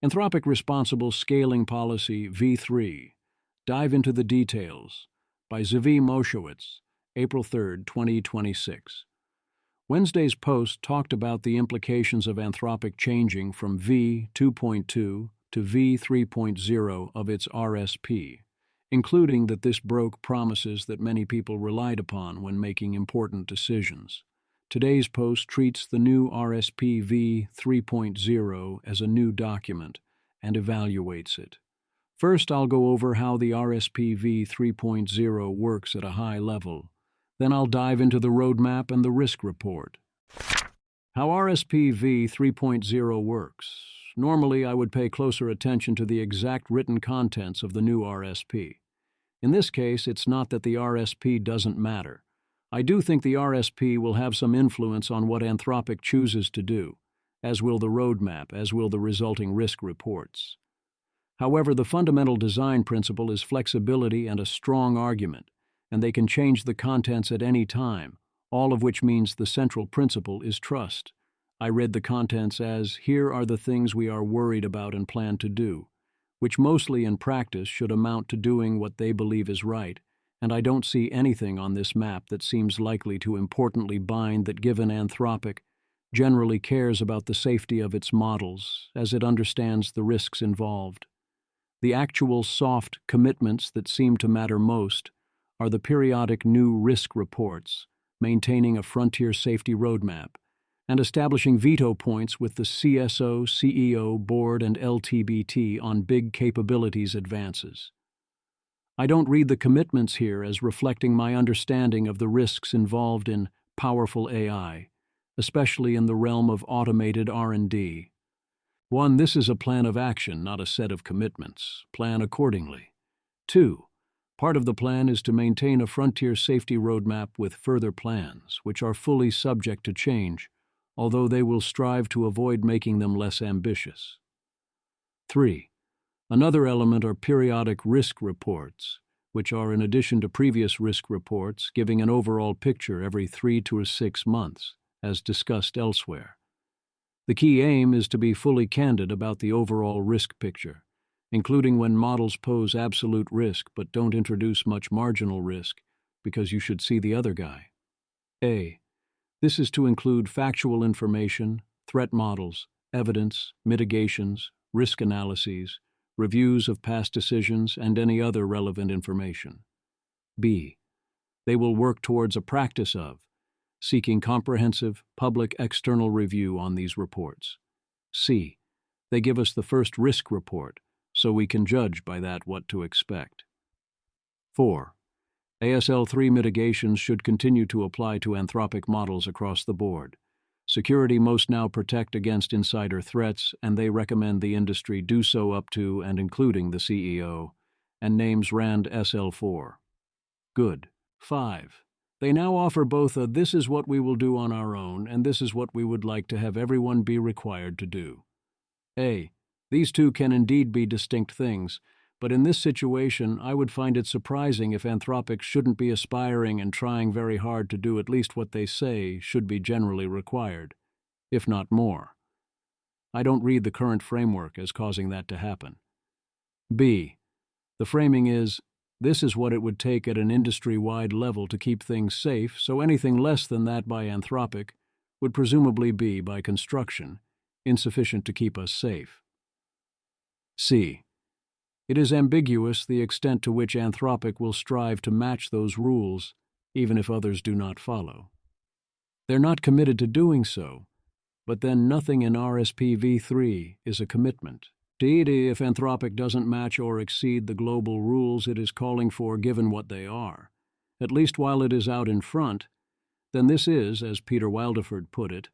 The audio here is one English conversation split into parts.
Anthropic Responsible Scaling Policy V3. Dive into the Details by Zvi Moshowitz, April 3, 2026. Wednesday's post talked about the implications of Anthropic changing from V 2.2 to V 3.0 of its RSP, including that this broke promises that many people relied upon when making important decisions. Today's post treats the new RSP v 3.0 as a new document and evaluates it. First, I'll go over how the RSP v 3.0 works at a high level. Then I'll dive into the roadmap and the risk report. How RSP v 3.0 works. Normally, I would pay closer attention to the exact written contents of the new RSP. In this case, it's not that the RSP doesn't matter. I do think the RSP will have some influence on what Anthropic chooses to do, as will the roadmap, as will the resulting risk reports. However, the fundamental design principle is flexibility and a strong argument, and they can change the contents at any time, all of which means the central principle is trust. I read the contents as, here are the things we are worried about and plan to do, which mostly in practice should amount to doing what they believe is right, and I don't see anything on this map that seems likely to importantly bind that given Anthropic generally cares about the safety of its models as it understands the risks involved. The actual soft commitments that seem to matter most are the periodic new risk reports, maintaining a frontier safety roadmap, and establishing veto points with the CSO, CEO, board, and LTBT on big capabilities advances. I don't read the commitments here as reflecting my understanding of the risks involved in powerful AI, especially in the realm of automated R&D. 1. This is a plan of action, not a set of commitments. Plan accordingly. 2. Part of the plan is to maintain a frontier safety roadmap with further plans, which are fully subject to change, although they will strive to avoid making them less ambitious. 3. Another element are periodic risk reports, which are in addition to previous risk reports, giving an overall picture every 3 to 6 months, as discussed elsewhere. The key aim is to be fully candid about the overall risk picture, including when models pose absolute risk but don't introduce much marginal risk, because you should see the other guy. A. This is to include factual information, threat models, evidence, mitigations, risk analyses, reviews of past decisions, and any other relevant information. B. They will work towards a practice of seeking comprehensive, public external review on these reports. C. They give us the first risk report, so we can judge by that what to expect. 4. ASL3 mitigations should continue to apply to Anthropic models across the board. Security most now protect against insider threats, and they recommend the industry do so up to and including the CEO, and names RAND SL4. Good. 5. They now offer both a this is what we will do on our own and this is what we would like to have everyone be required to do. A. These two can indeed be distinct things, but in this situation I would find it surprising if Anthropic shouldn't be aspiring and trying very hard to do at least what they say should be generally required, if not more. I don't read the current framework as causing that to happen. B. The framing is, this is what it would take at an industry-wide level to keep things safe, so anything less than that by Anthropic would presumably be, by construction, insufficient to keep us safe. C. It is ambiguous the extent to which Anthropic will strive to match those rules, even if others do not follow. They're not committed to doing so, but then nothing in RSP v3 is a commitment. Indeed, if Anthropic doesn't match or exceed the global rules it is calling for given what they are, at least while it is out in front, then this is, as Peter Wildeford put it,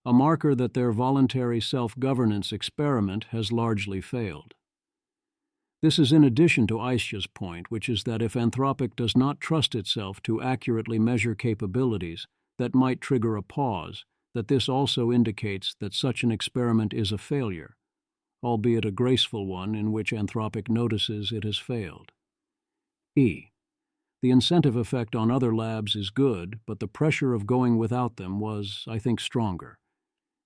a marker that their voluntary self-governance experiment has largely failed. This is in addition to Aisha's point, which is that if Anthropic does not trust itself to accurately measure capabilities that might trigger a pause, that this also indicates that such an experiment is a failure, albeit a graceful one in which Anthropic notices it has failed. E. The incentive effect on other labs is good, but the pressure of going without them was, I think, stronger.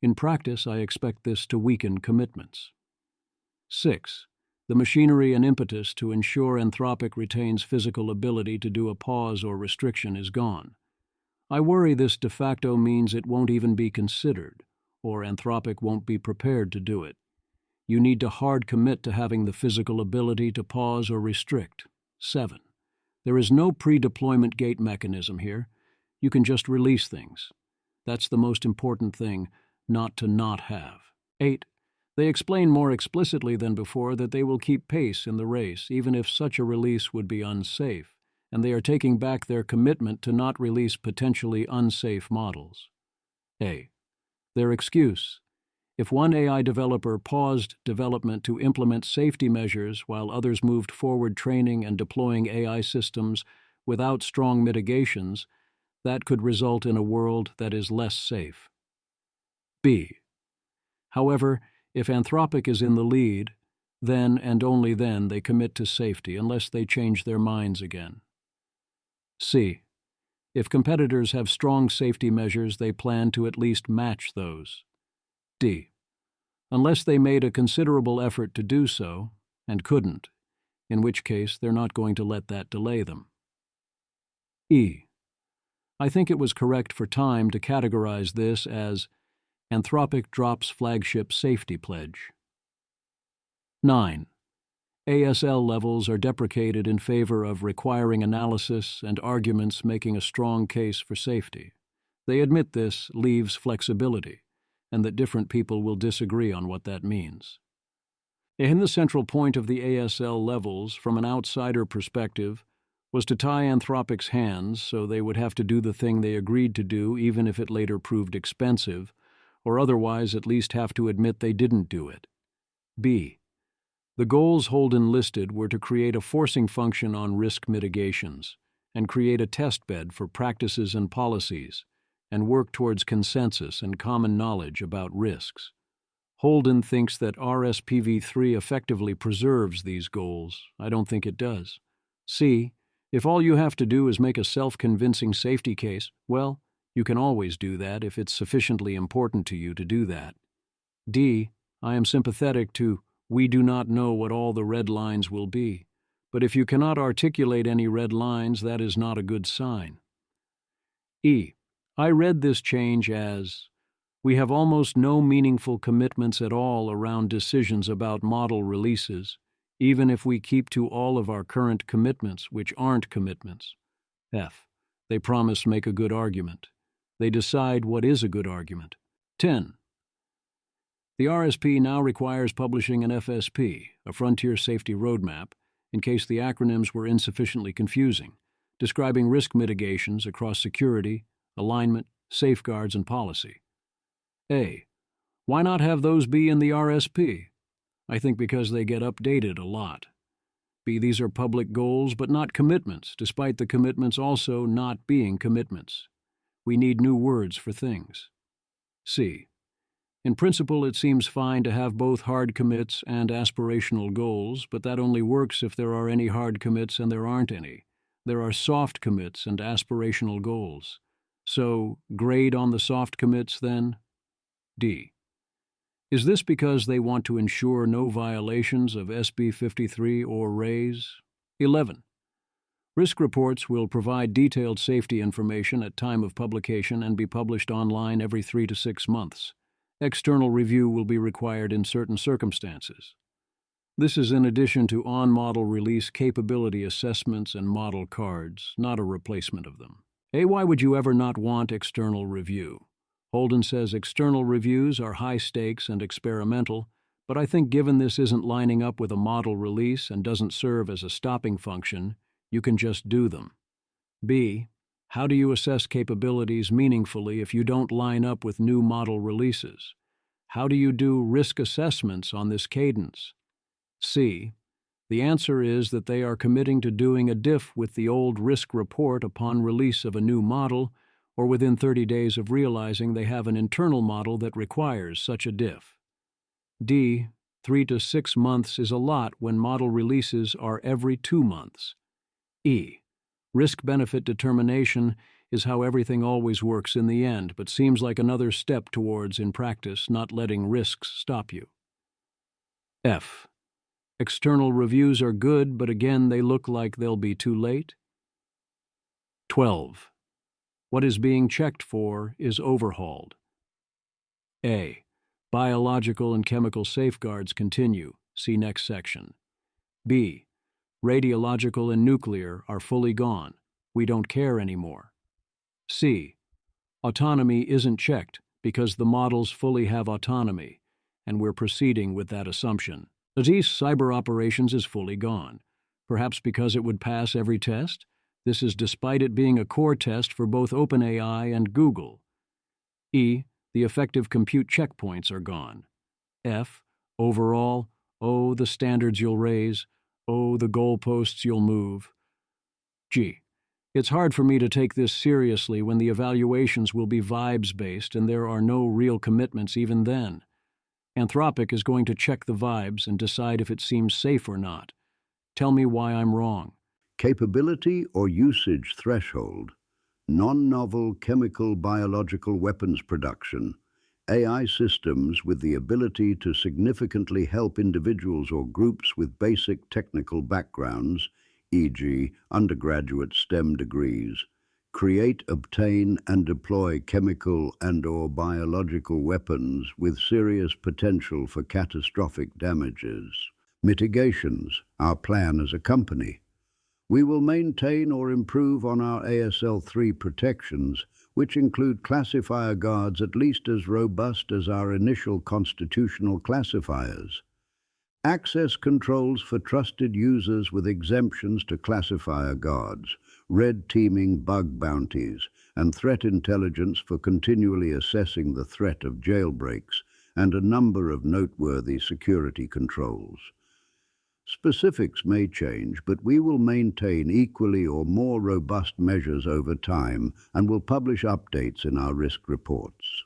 In practice, I expect this to weaken commitments. 6. The machinery and impetus to ensure Anthropic retains physical ability to do a pause or restriction is gone. I worry this de facto means it won't even be considered, or Anthropic won't be prepared to do it. You need to hard commit to having the physical ability to pause or restrict. 7. There is no pre-deployment gate mechanism here. You can just release things. That's the most important thing, not to not have. 8. They explain more explicitly than before that they will keep pace in the race, even if such a release would be unsafe, and they are taking back their commitment to not release potentially unsafe models. A. Their excuse. If one AI developer paused development to implement safety measures while others moved forward training and deploying AI systems without strong mitigations, that could result in a world that is less safe. B. However, if Anthropic is in the lead, then and only then they commit to safety unless they change their minds again. C. If competitors have strong safety measures, they plan to at least match those. D. Unless they made a considerable effort to do so, and couldn't, in which case they're not going to let that delay them. E. I think it was correct for Time to categorize this as Anthropic drops flagship safety pledge. 9. ASL levels are deprecated in favor of requiring analysis and arguments making a strong case for safety. They admit this leaves flexibility, and that different people will disagree on what that means. And the central point of the ASL levels, from an outsider perspective, was to tie Anthropic's hands so they would have to do the thing they agreed to do even if it later proved expensive, or otherwise at least have to admit they didn't do it. B. The goals Holden listed were to create a forcing function on risk mitigations, and create a test bed for practices and policies, and work towards consensus and common knowledge about risks. Holden thinks that RSPv3 effectively preserves these goals. I don't think it does. C. If all you have to do is make a self-convincing safety case, well, you can always do that if it's sufficiently important to you to do that. D. I am sympathetic to we do not know what all the red lines will be, but if you cannot articulate any red lines, that is not a good sign. E. I read this change as we have almost no meaningful commitments at all around decisions about model releases, even if we keep to all of our current commitments, which aren't commitments. F. They promise make a good argument. They decide what is a good argument. 10. The RSP now requires publishing an FSP, a Frontier Safety Roadmap, in case the acronyms were insufficiently confusing, describing risk mitigations across security, alignment, safeguards, and policy. A. Why not have those be in the RSP? I think because they get updated a lot. B. These are public goals but not commitments, despite the commitments also not being commitments. We need new words for things. C. In principle, it seems fine to have both hard commits and aspirational goals, but that only works if there are any hard commits and there aren't any. There are soft commits and aspirational goals. So, grade on the soft commits then? D. Is this because they want to ensure no violations of SB 53 or RAISE? 11. Risk reports will provide detailed safety information at time of publication and be published online every 3 to 6 months. External review will be required in certain circumstances. This is in addition to on-model release capability assessments and model cards, not a replacement of them. Why would you ever not want external review? Holden says external reviews are high stakes and experimental, but I think given this isn't lining up with a model release and doesn't serve as a stopping function, you can just do them. B. How do you assess capabilities meaningfully if you don't line up with new model releases? How do you do risk assessments on this cadence? C. The answer is that they are committing to doing a diff with the old risk report upon release of a new model, or within 30 days of realizing they have an internal model that requires such a diff. D. 3 to 6 months is a lot when model releases are every 2 months. E. Risk-benefit determination is how everything always works in the end, but seems like another step towards, in practice, not letting risks stop you. F. External reviews are good, but again, they look like they'll be too late. 12. What is being checked for is overhauled. A. Biological and chemical safeguards continue. See next section. B. Radiological and nuclear are fully gone. We don't care anymore. C. Autonomy isn't checked because the models fully have autonomy, and we're proceeding with that assumption. D. Cyber operations is fully gone, perhaps because it would pass every test. This is despite it being a core test for both OpenAI and Google. E. The effective compute checkpoints are gone. F. Overall, oh, the standards you'll raise, oh, the goalposts you'll move. G. It's hard for me to take this seriously when the evaluations will be vibes-based and there are no real commitments even then. Anthropic is going to check the vibes and decide if it seems safe or not. Tell me why I'm wrong. Capability or usage threshold, non-novel chemical biological weapons production, AI systems with the ability to significantly help individuals or groups with basic technical backgrounds, e.g. undergraduate STEM degrees, create, obtain, and deploy chemical and/or biological weapons with serious potential for catastrophic damages. Mitigations, our plan as a company. We will maintain or improve on our ASL3 protections, which include classifier guards at least as robust as our initial constitutional classifiers. Access controls for trusted users with exemptions to classifier guards, red teaming bug bounties, and threat intelligence for continually assessing the threat of jailbreaks, and a number of noteworthy security controls. Specifics may change, but we will maintain equally or more robust measures over time and will publish updates in our risk reports.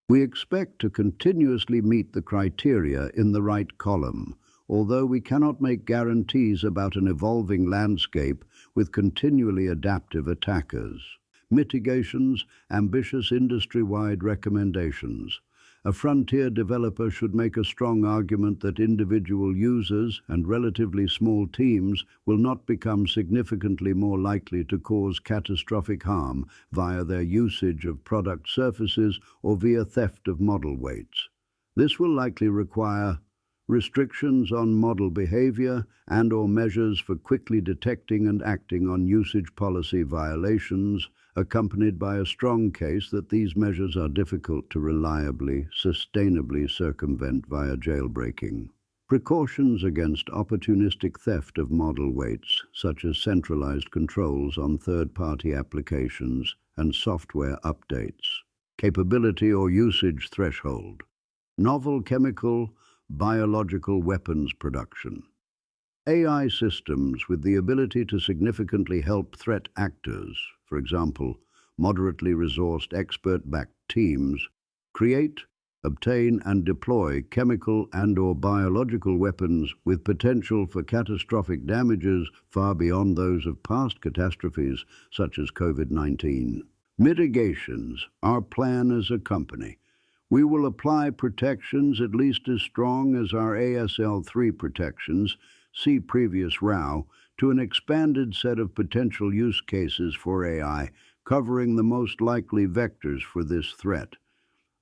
We expect to continuously meet the criteria in the right column, although we cannot make guarantees about an evolving landscape with continually adaptive attackers. Mitigations, ambitious industry-wide recommendations. A frontier developer should make a strong argument that individual users and relatively small teams will not become significantly more likely to cause catastrophic harm via their usage of product surfaces or via theft of model weights. This will likely require restrictions on model behavior and/or measures for quickly detecting and acting on usage policy violations, accompanied by a strong case that these measures are difficult to reliably, sustainably circumvent via jailbreaking. Precautions against opportunistic theft of model weights, such as centralized controls on third-party applications and software updates. Capability or usage threshold. Novel chemical, biological weapons production. AI systems with the ability to significantly help threat actors, for example, moderately resourced expert-backed teams, create, obtain, and deploy chemical and/or biological weapons with potential for catastrophic damages far beyond those of past catastrophes such as COVID-19. Mitigations, our plan as a company. We will apply protections at least as strong as our ASL3 protections, see previous RAW, to an expanded set of potential use cases for AI, covering the most likely vectors for this threat.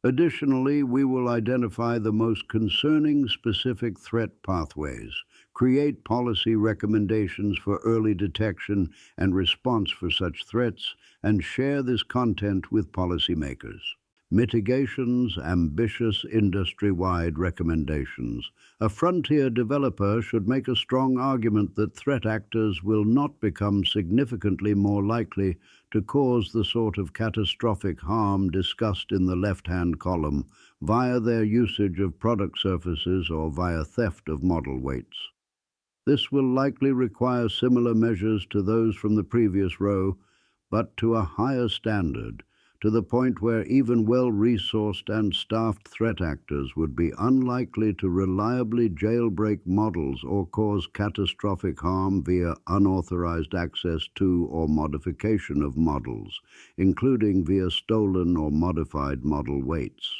Additionally, we will identify the most concerning specific threat pathways, create policy recommendations for early detection and response for such threats, and share this content with policymakers. Mitigations, ambitious industry-wide recommendations. A frontier developer should make a strong argument that threat actors will not become significantly more likely to cause the sort of catastrophic harm discussed in the left-hand column via their usage of product surfaces or via theft of model weights. This will likely require similar measures to those from the previous row, but to a higher standard, to the point where even well-resourced and staffed threat actors would be unlikely to reliably jailbreak models or cause catastrophic harm via unauthorized access to or modification of models, including via stolen or modified model weights.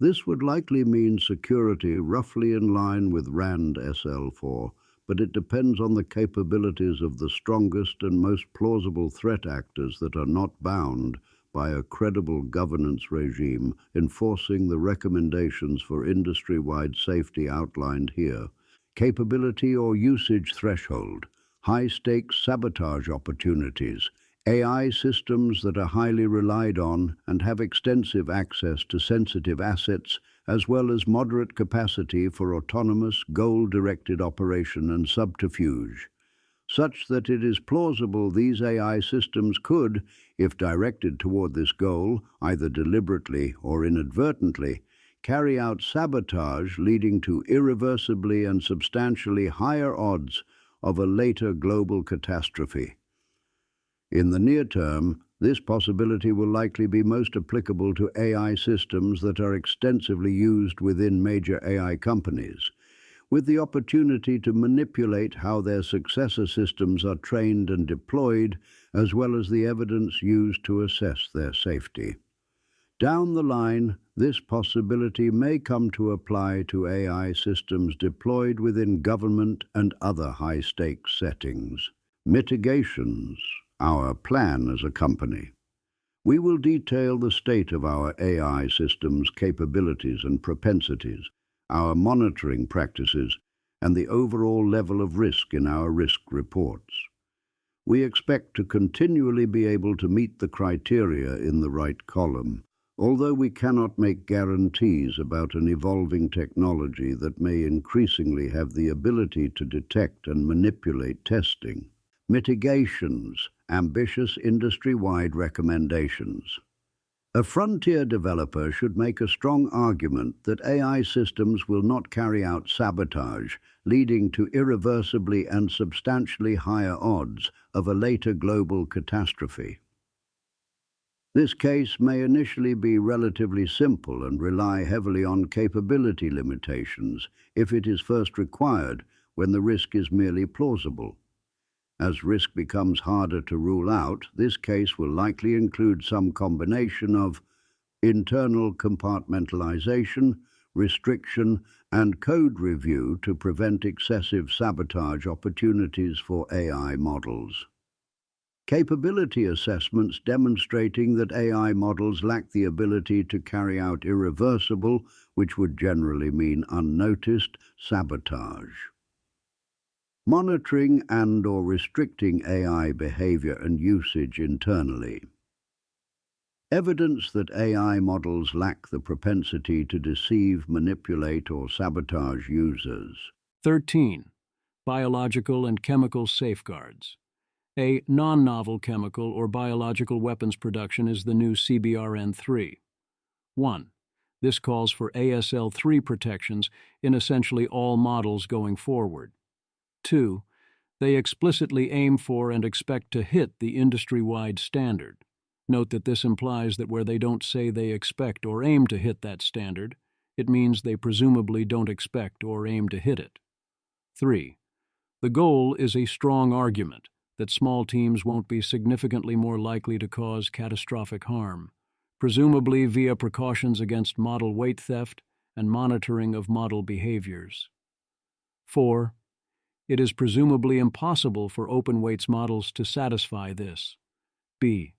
This would likely mean security roughly in line with RAND SL4, but it depends on the capabilities of the strongest and most plausible threat actors that are not bound by a credible governance regime enforcing the recommendations for industry-wide safety outlined here. Capability or usage threshold, high-stakes sabotage opportunities, AI systems that are highly relied on and have extensive access to sensitive assets, as well as moderate capacity for autonomous, goal-directed operation and subterfuge, such that it is plausible these AI systems could, if directed toward this goal, either deliberately or inadvertently, carry out sabotage leading to irreversibly and substantially higher odds of a later global catastrophe. In the near term, this possibility will likely be most applicable to AI systems that are extensively used within major AI companies, with the opportunity to manipulate how their successor systems are trained and deployed, as well as the evidence used to assess their safety. Down the line, this possibility may come to apply to AI systems deployed within government and other high-stakes settings. Mitigations, our plan as a company. We will detail the state of our AI systems' capabilities and propensities, our monitoring practices, and the overall level of risk in our risk reports. We expect to continually be able to meet the criteria in the right column, although we cannot make guarantees about an evolving technology that may increasingly have the ability to detect and manipulate testing. Mitigations, ambitious industry-wide recommendations. A frontier developer should make a strong argument that AI systems will not carry out sabotage, leading to irreversibly and substantially higher odds of a later global catastrophe. This case may initially be relatively simple and rely heavily on capability limitations if it is first required when the risk is merely plausible. As risk becomes harder to rule out, this case will likely include some combination of internal compartmentalization, restriction, and code review to prevent excessive sabotage opportunities for AI models. Capability assessments demonstrating that AI models lack the ability to carry out irreversible, which would generally mean unnoticed, sabotage. Monitoring and/or restricting AI behavior and usage internally. Evidence that AI models lack the propensity to deceive, manipulate, or sabotage users. 13. Biological and chemical safeguards. A non-novel chemical or biological weapons production is the new CBRN-3. 1. This calls for ASL3 protections in essentially all models going forward. 2. They explicitly aim for and expect to hit the industry-wide standard. Note that this implies that where they don't say they expect or aim to hit that standard, it means they presumably don't expect or aim to hit it. 3. The goal is a strong argument that small teams won't be significantly more likely to cause catastrophic harm, presumably via precautions against model weight theft and monitoring of model behaviors. 4. It is presumably impossible for open weights models to satisfy this. B.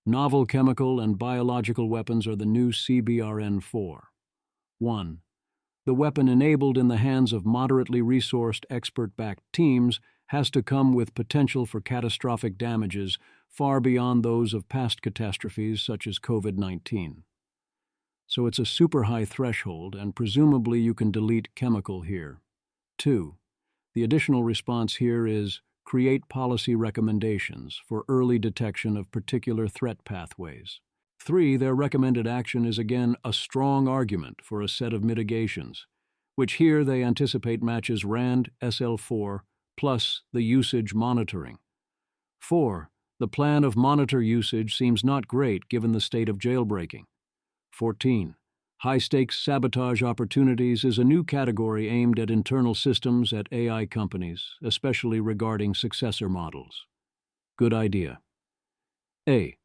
Novel chemical and biological weapons are the new CBRN-4. 1. The weapon enabled in the hands of moderately resourced expert-backed teams has to come with potential for catastrophic damages far beyond those of past catastrophes such as COVID-19. So it's a super high threshold, and presumably you can delete chemical here. 2. The additional response here is create policy recommendations for early detection of particular threat pathways. 3. Their recommended action is again a strong argument for a set of mitigations, which here they anticipate matches RAND SL4 plus the usage monitoring. 4. The plan of monitor usage seems not great given the state of jailbreaking. 14. High-stakes sabotage opportunities is a new category aimed at internal systems at AI companies, especially regarding successor models. Good idea. A.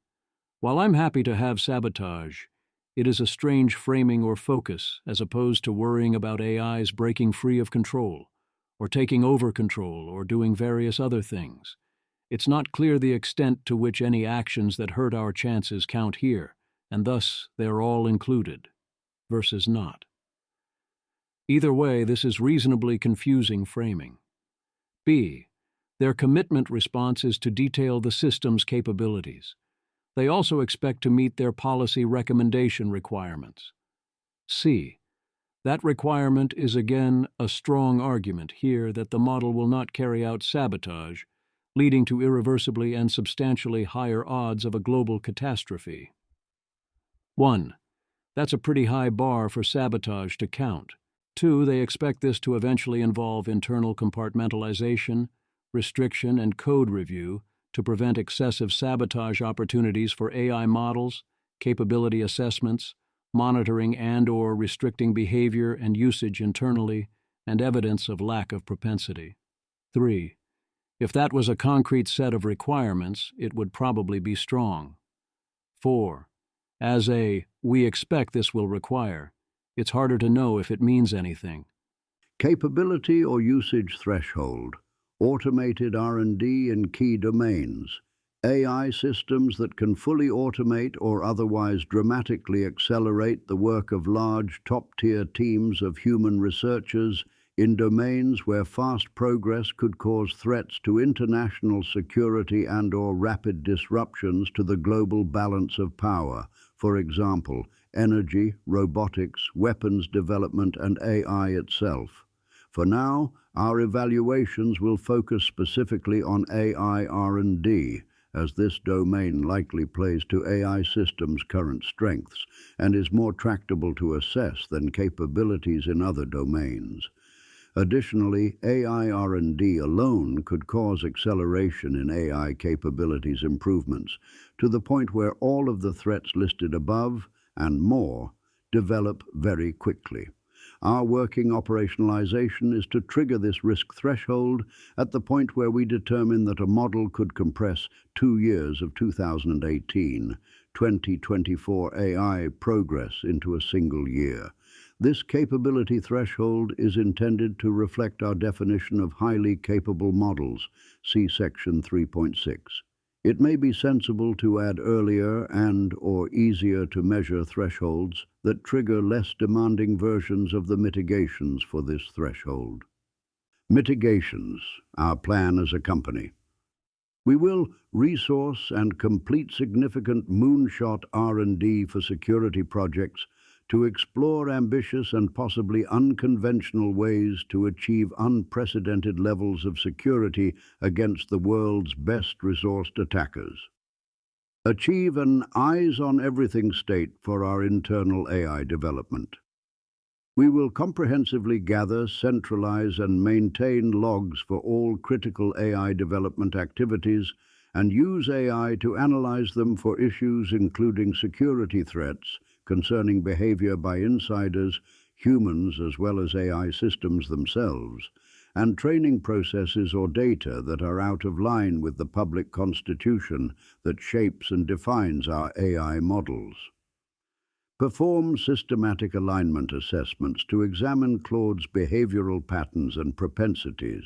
While I'm happy to have sabotage, It is a strange framing or focus, as opposed to worrying about AIs breaking free of control, or taking over control, or doing various other things. It's not clear the extent to which any actions that hurt our chances count here, and thus they're all included, versus not. Either way, this is reasonably confusing framing. B. Their commitment response is to detail the system's capabilities. They also expect to meet their policy recommendation requirements. C. That requirement is again a strong argument here that the model will not carry out sabotage, leading to irreversibly and substantially higher odds of a global catastrophe. 1. That's a pretty high bar for sabotage to count. 2. They expect this to eventually involve internal compartmentalization, restriction, and code review to prevent excessive sabotage opportunities for AI models, capability assessments, monitoring and/or restricting behavior and usage internally, and evidence of lack of propensity. 3. If that was a concrete set of requirements, it would probably be strong. 4. As a, we expect this will require, it's harder to know if it means anything. Capability or usage threshold. Automated R&D in key domains. AI systems that can fully automate or otherwise dramatically accelerate the work of large, top-tier teams of human researchers in domains where fast progress could cause threats to international security and/or rapid disruptions to the global balance of power, for example, energy, robotics, weapons development, and AI itself. For now, our evaluations will focus specifically on AI R&D, as this domain likely plays to AI systems' current strengths and is more tractable to assess than capabilities in other domains. Additionally, AI R&D alone could cause acceleration in AI capabilities improvements to the point where all of the threats listed above, and more, develop very quickly. Our working operationalization is to trigger this risk threshold at the point where we determine that a model could compress 2 years of 2024 AI progress into a single year. This capability threshold is intended to reflect our definition of highly capable models, see Section 3.6. It may be sensible to add earlier and/or easier-to-measure thresholds that trigger less demanding versions of the mitigations for this threshold. Mitigations, our plan as a company. We will resource and complete significant moonshot R&D for security projects to explore ambitious and possibly unconventional ways to achieve unprecedented levels of security against the world's best-resourced attackers. Achieve an eyes-on-everything state for our internal AI development. We will comprehensively gather, centralize, and maintain logs for all critical AI development activities and use AI to analyze them for issues including security threats concerning behavior by insiders, humans as well as AI systems themselves, and training processes or data that are out of line with the public constitution that shapes and defines our AI models. Perform systematic alignment assessments to examine Claude's behavioral patterns and propensities,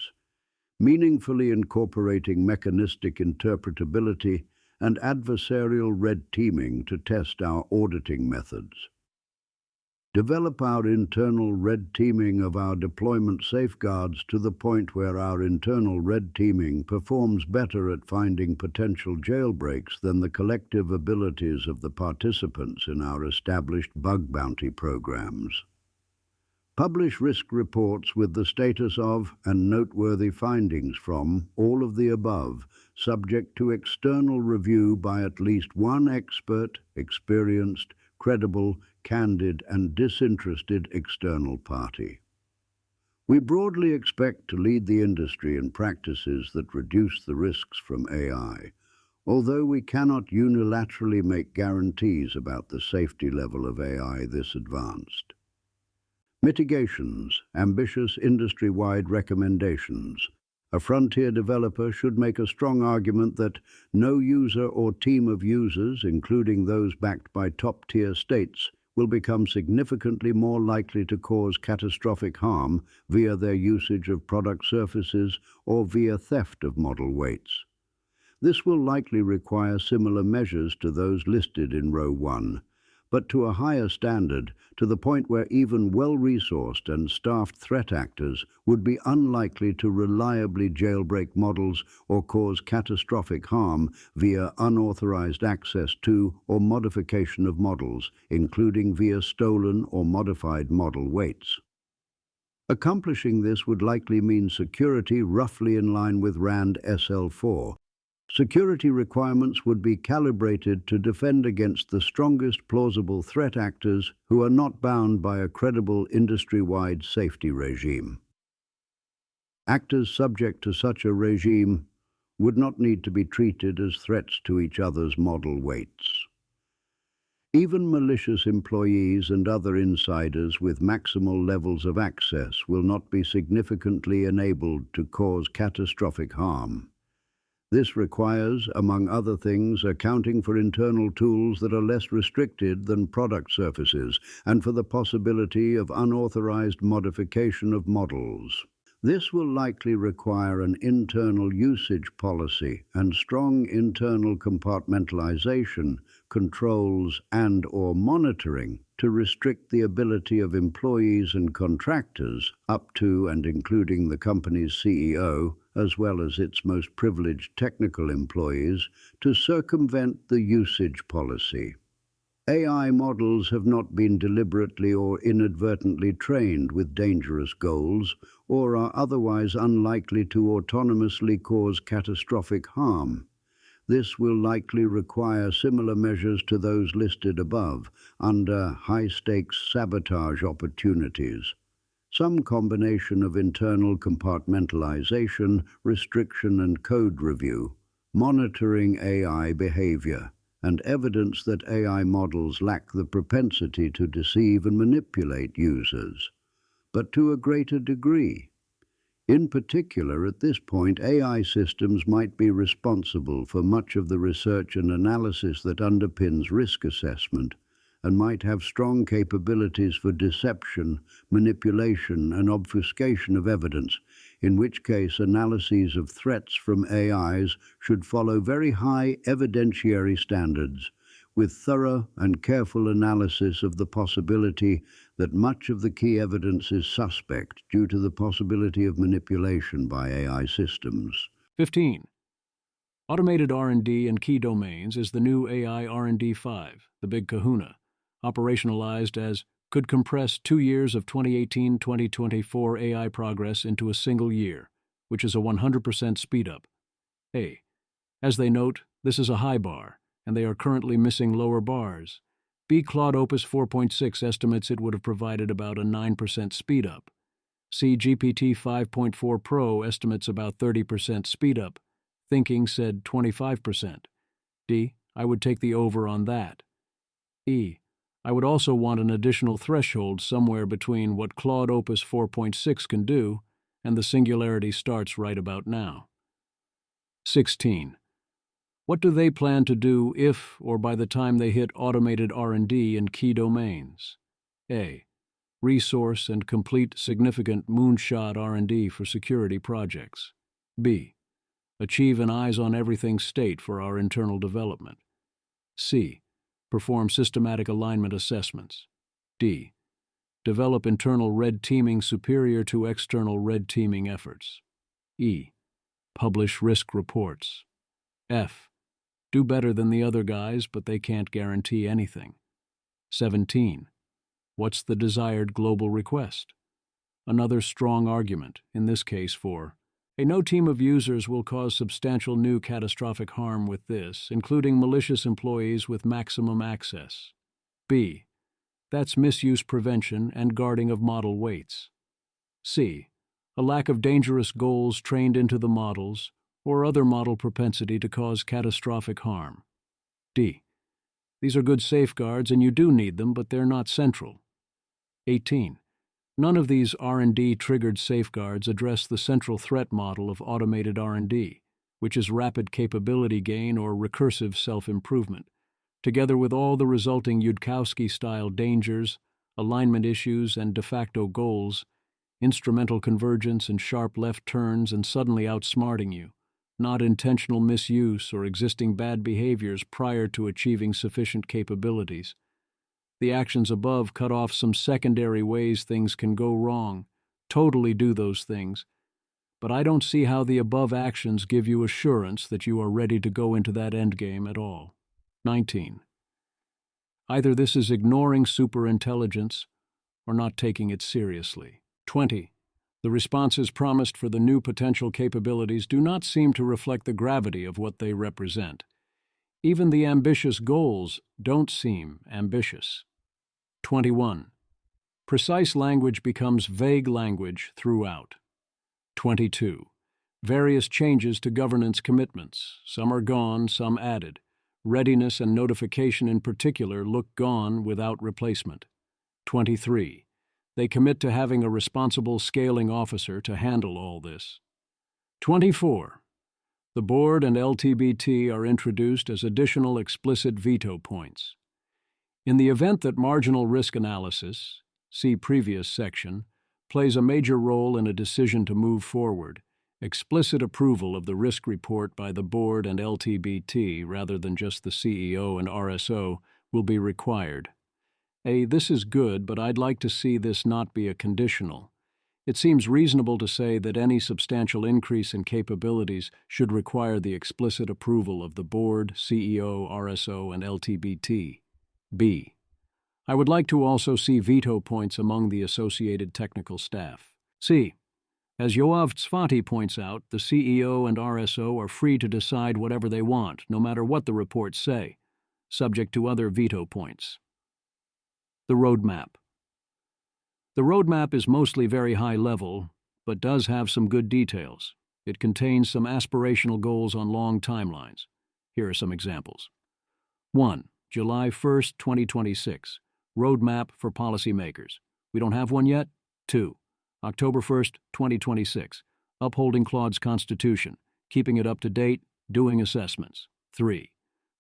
meaningfully incorporating mechanistic interpretability and adversarial red teaming to test our auditing methods. Develop our internal red teaming of our deployment safeguards to the point where our internal red teaming performs better at finding potential jailbreaks than the collective abilities of the participants in our established bug bounty programs. Publish risk reports with the status of and noteworthy findings from all of the above, subject to external review by at least one expert, experienced, credible, candid, and disinterested external party. We broadly expect to lead the industry in practices that reduce the risks from AI, although we cannot unilaterally make guarantees about the safety level of AI this advanced. Mitigations, ambitious industry-wide recommendations. A frontier developer should make a strong argument that no user or team of users, including those backed by top-tier states, will become significantly more likely to cause catastrophic harm via their usage of product surfaces or via theft of model weights. This will likely require similar measures to those listed in row 1, but to a higher standard, to the point where even well-resourced and staffed threat actors would be unlikely to reliably jailbreak models or cause catastrophic harm via unauthorized access to or modification of models, including via stolen or modified model weights. Accomplishing this would likely mean security roughly in line with RAND SL4. Security requirements would be calibrated to defend against the strongest plausible threat actors who are not bound by a credible industry-wide safety regime. Actors subject to such a regime would not need to be treated as threats to each other's model weights. Even malicious employees and other insiders with maximal levels of access will not be significantly enabled to cause catastrophic harm. This requires, among other things, accounting for internal tools that are less restricted than product surfaces and for the possibility of unauthorized modification of models. This will likely require an internal usage policy and strong internal compartmentalization, controls and/or monitoring to restrict the ability of employees and contractors, up to and including the company's CEO, as well as its most privileged technical employees, to circumvent the usage policy. AI models have not been deliberately or inadvertently trained with dangerous goals or are otherwise unlikely to autonomously cause catastrophic harm. This will likely require similar measures to those listed above under high-stakes sabotage opportunities. Some combination of internal compartmentalization, restriction and code review, monitoring AI behavior, and evidence that AI models lack the propensity to deceive and manipulate users, but to a greater degree. In particular, at this point, AI systems might be responsible for much of the research and analysis that underpins risk assessment, and might have strong capabilities for deception, manipulation, and obfuscation of evidence, in which case analyses of threats from AIs should follow very high evidentiary standards, with thorough and careful analysis of the possibility that much of the key evidence is suspect due to the possibility of manipulation by AI systems. 15. Automated R&D in key domains is the new AI R&D 5, the big kahuna, operationalized as could compress 2 years of 2018-2024 AI progress into a single year, which is a 100% speed-up. A. As they note, this is a high bar, and they are currently missing lower bars. B. Claude Opus 4.6 estimates it would have provided about a 9% speed-up. C. GPT 5.4 Pro estimates about 30% speed-up. Thinking said 25%. D. I would take the over on that. E. I would also want an additional threshold somewhere between what Claude Opus 4.6 can do and the singularity starts right about now. 16. What do they plan to do if or by the time they hit automated R&D in key domains? A. Resource and complete significant moonshot R&D for security projects. B. Achieve an eyes-on-everything state for our internal development. C. Perform systematic alignment assessments. D. Develop internal red teaming superior to external red teaming efforts. E. Publish risk reports. F. Do better than the other guys, but they can't guarantee anything. 17. What's the desired global request? Another strong argument, in this case for no team of users will cause substantial new catastrophic harm with this, including malicious employees with maximum access. B. That's misuse prevention and guarding of model weights. C. A lack of dangerous goals trained into the models or other model propensity to cause catastrophic harm. D. These are good safeguards and you do need them, but they're not central. 18. None of these R&D triggered safeguards address the central threat model of automated R&D, which is rapid capability gain or recursive self-improvement, together with all the resulting Yudkowsky-style dangers, alignment issues, and de facto goals, instrumental convergence and sharp left turns and suddenly outsmarting you, not intentional misuse or existing bad behaviors prior to achieving sufficient capabilities. The actions above cut off some secondary ways things can go wrong, totally do those things, but I don't see how the above actions give you assurance that you are ready to go into that endgame at all. 19. Either this is ignoring superintelligence or not taking it seriously. 20. The responses promised for the new potential capabilities do not seem to reflect the gravity of what they represent. Even the ambitious goals don't seem ambitious. 21. Precise language becomes vague language throughout. 22. Various changes to governance commitments. Some are gone, some added. Readiness and notification in particular look gone without replacement. 23. They commit to having a responsible scaling officer to handle all this. 24. The board and LTBT are introduced as additional explicit veto points. In the event that marginal risk analysis, see previous section, plays a major role in a decision to move forward, explicit approval of the risk report by the board and LTBT rather than just the CEO and RSO will be required. This is good, but I'd like to see this not be a conditional. It seems reasonable to say that any substantial increase in capabilities should require the explicit approval of the board, CEO, RSO, and LTBT. B. I would like to also see veto points among the associated technical staff. C. As Yoav Tzfati points out, the CEO and RSO are free to decide whatever they want, no matter what the reports say, subject to other veto points. The roadmap. The roadmap is mostly very high level, but does have some good details. It contains some aspirational goals on long timelines. Here are some examples. 1. July 1st, 2026. Roadmap for policymakers. We don't have one yet? 2. October 1st, 2026. Upholding Claude's Constitution, keeping it up to date, doing assessments. 3.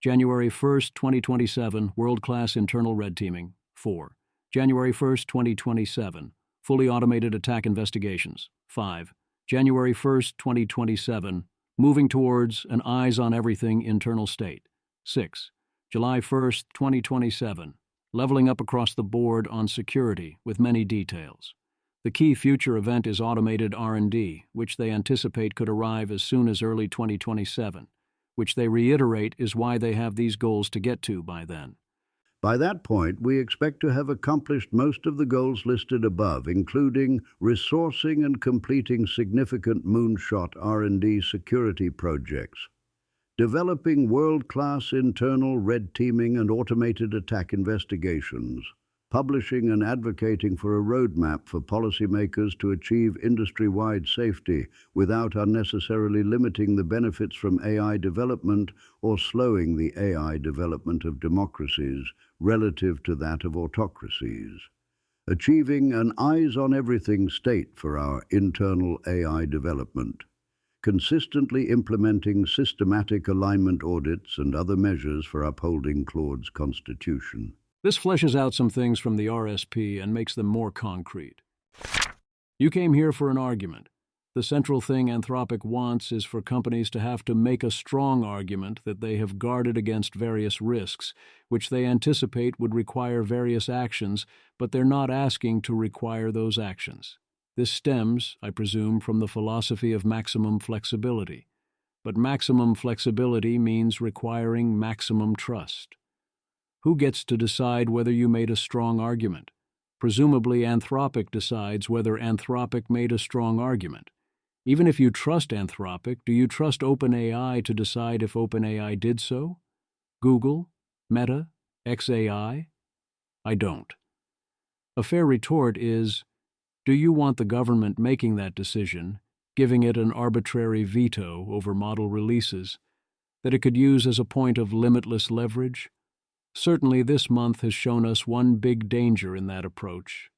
January 1st, 2027. World-class internal red teaming. 4. January 1st, 2027. Fully automated attack investigations. 5. January 1st, 2027. Moving towards an eyes-on-everything internal state. 6. July 1st, 2027. Leveling up across the board on security with many details. The key future event is automated R&D, which they anticipate could arrive as soon as early 2027, which they reiterate is why they have these goals to get to by then. By that point, we expect to have accomplished most of the goals listed above, including resourcing and completing significant moonshot R&D security projects, developing world-class internal red teaming and automated attack investigations, publishing and advocating for a roadmap for policymakers to achieve industry-wide safety without unnecessarily limiting the benefits from AI development or slowing the AI development of democracies relative to that of autocracies, achieving an eyes-on-everything state for our internal AI development, consistently implementing systematic alignment audits and other measures for upholding Claude's Constitution. This fleshes out some things from the RSP and makes them more concrete. You came here for an argument. The central thing Anthropic wants is for companies to have to make a strong argument that they have guarded against various risks, which they anticipate would require various actions, but they're not asking to require those actions. This stems, I presume, from the philosophy of maximum flexibility. But maximum flexibility means requiring maximum trust. Who gets to decide whether you made a strong argument? Presumably Anthropic decides whether Anthropic made a strong argument. Even if you trust Anthropic, do you trust OpenAI to decide if OpenAI did so? Google? Meta? XAI? I don't. A fair retort is, do you want the government making that decision, giving it an arbitrary veto over model releases, that it could use as a point of limitless leverage? Certainly this month has shown us one big danger in that approach.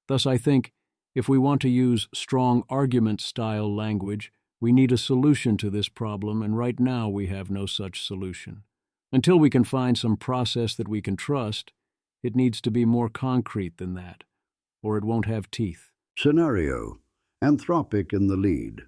Thus I think, If we want to use strong argument-style language, we need a solution to this problem, and right now we have no such solution. Until we can find some process that we can trust, it needs to be more concrete than that, or it won't have teeth. Scenario: Anthropic in the lead.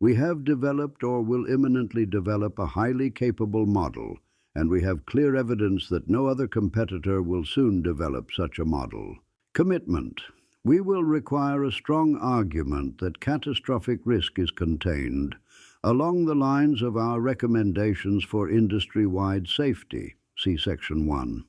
We have developed or will imminently develop a highly capable model, and we have clear evidence that no other competitor will soon develop such a model. Commitment: we will require a strong argument that catastrophic risk is contained, along the lines of our recommendations for industry-wide safety. See Section 1.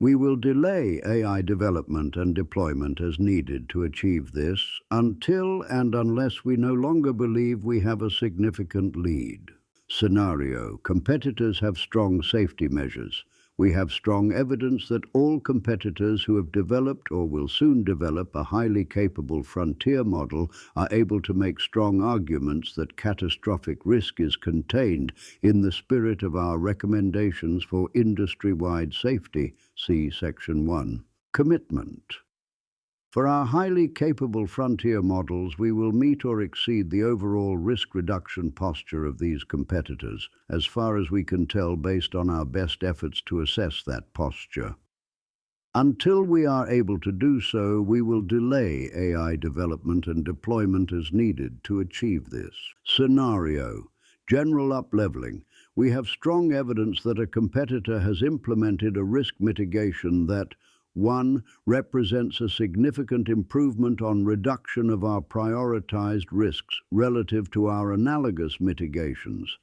We will delay AI development and deployment as needed to achieve this until and unless we no longer believe we have a significant lead. Scenario: competitors have strong safety measures. We have strong evidence that all competitors who have developed or will soon develop a highly capable frontier model are able to make strong arguments that catastrophic risk is contained in the spirit of our recommendations for industry-wide safety. See Section 1. Commitment: for our highly capable frontier models, we will meet or exceed the overall risk reduction posture of these competitors, as far as we can tell based on our best efforts to assess that posture. Until we are able to do so, we will delay AI development and deployment as needed to achieve this. Scenario: general upleveling. We have strong evidence that a competitor has implemented a risk mitigation that 1. represents a significant improvement on reduction of our prioritized risks relative to our analogous mitigations,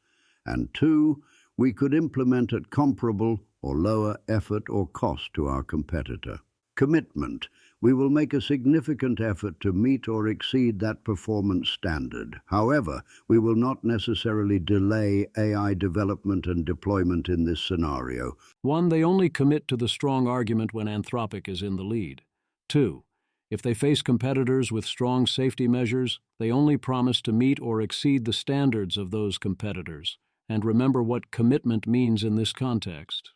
and 2. we could implement at comparable or lower effort or cost to our competitor. Commitment: we will make a significant effort to meet or exceed that performance standard. However, we will not necessarily delay AI development and deployment in this scenario. 1. They only commit to the strong argument when Anthropic is in the lead. 2. If they face competitors with strong safety measures, they only promise to meet or exceed the standards of those competitors. And remember what commitment means in this context.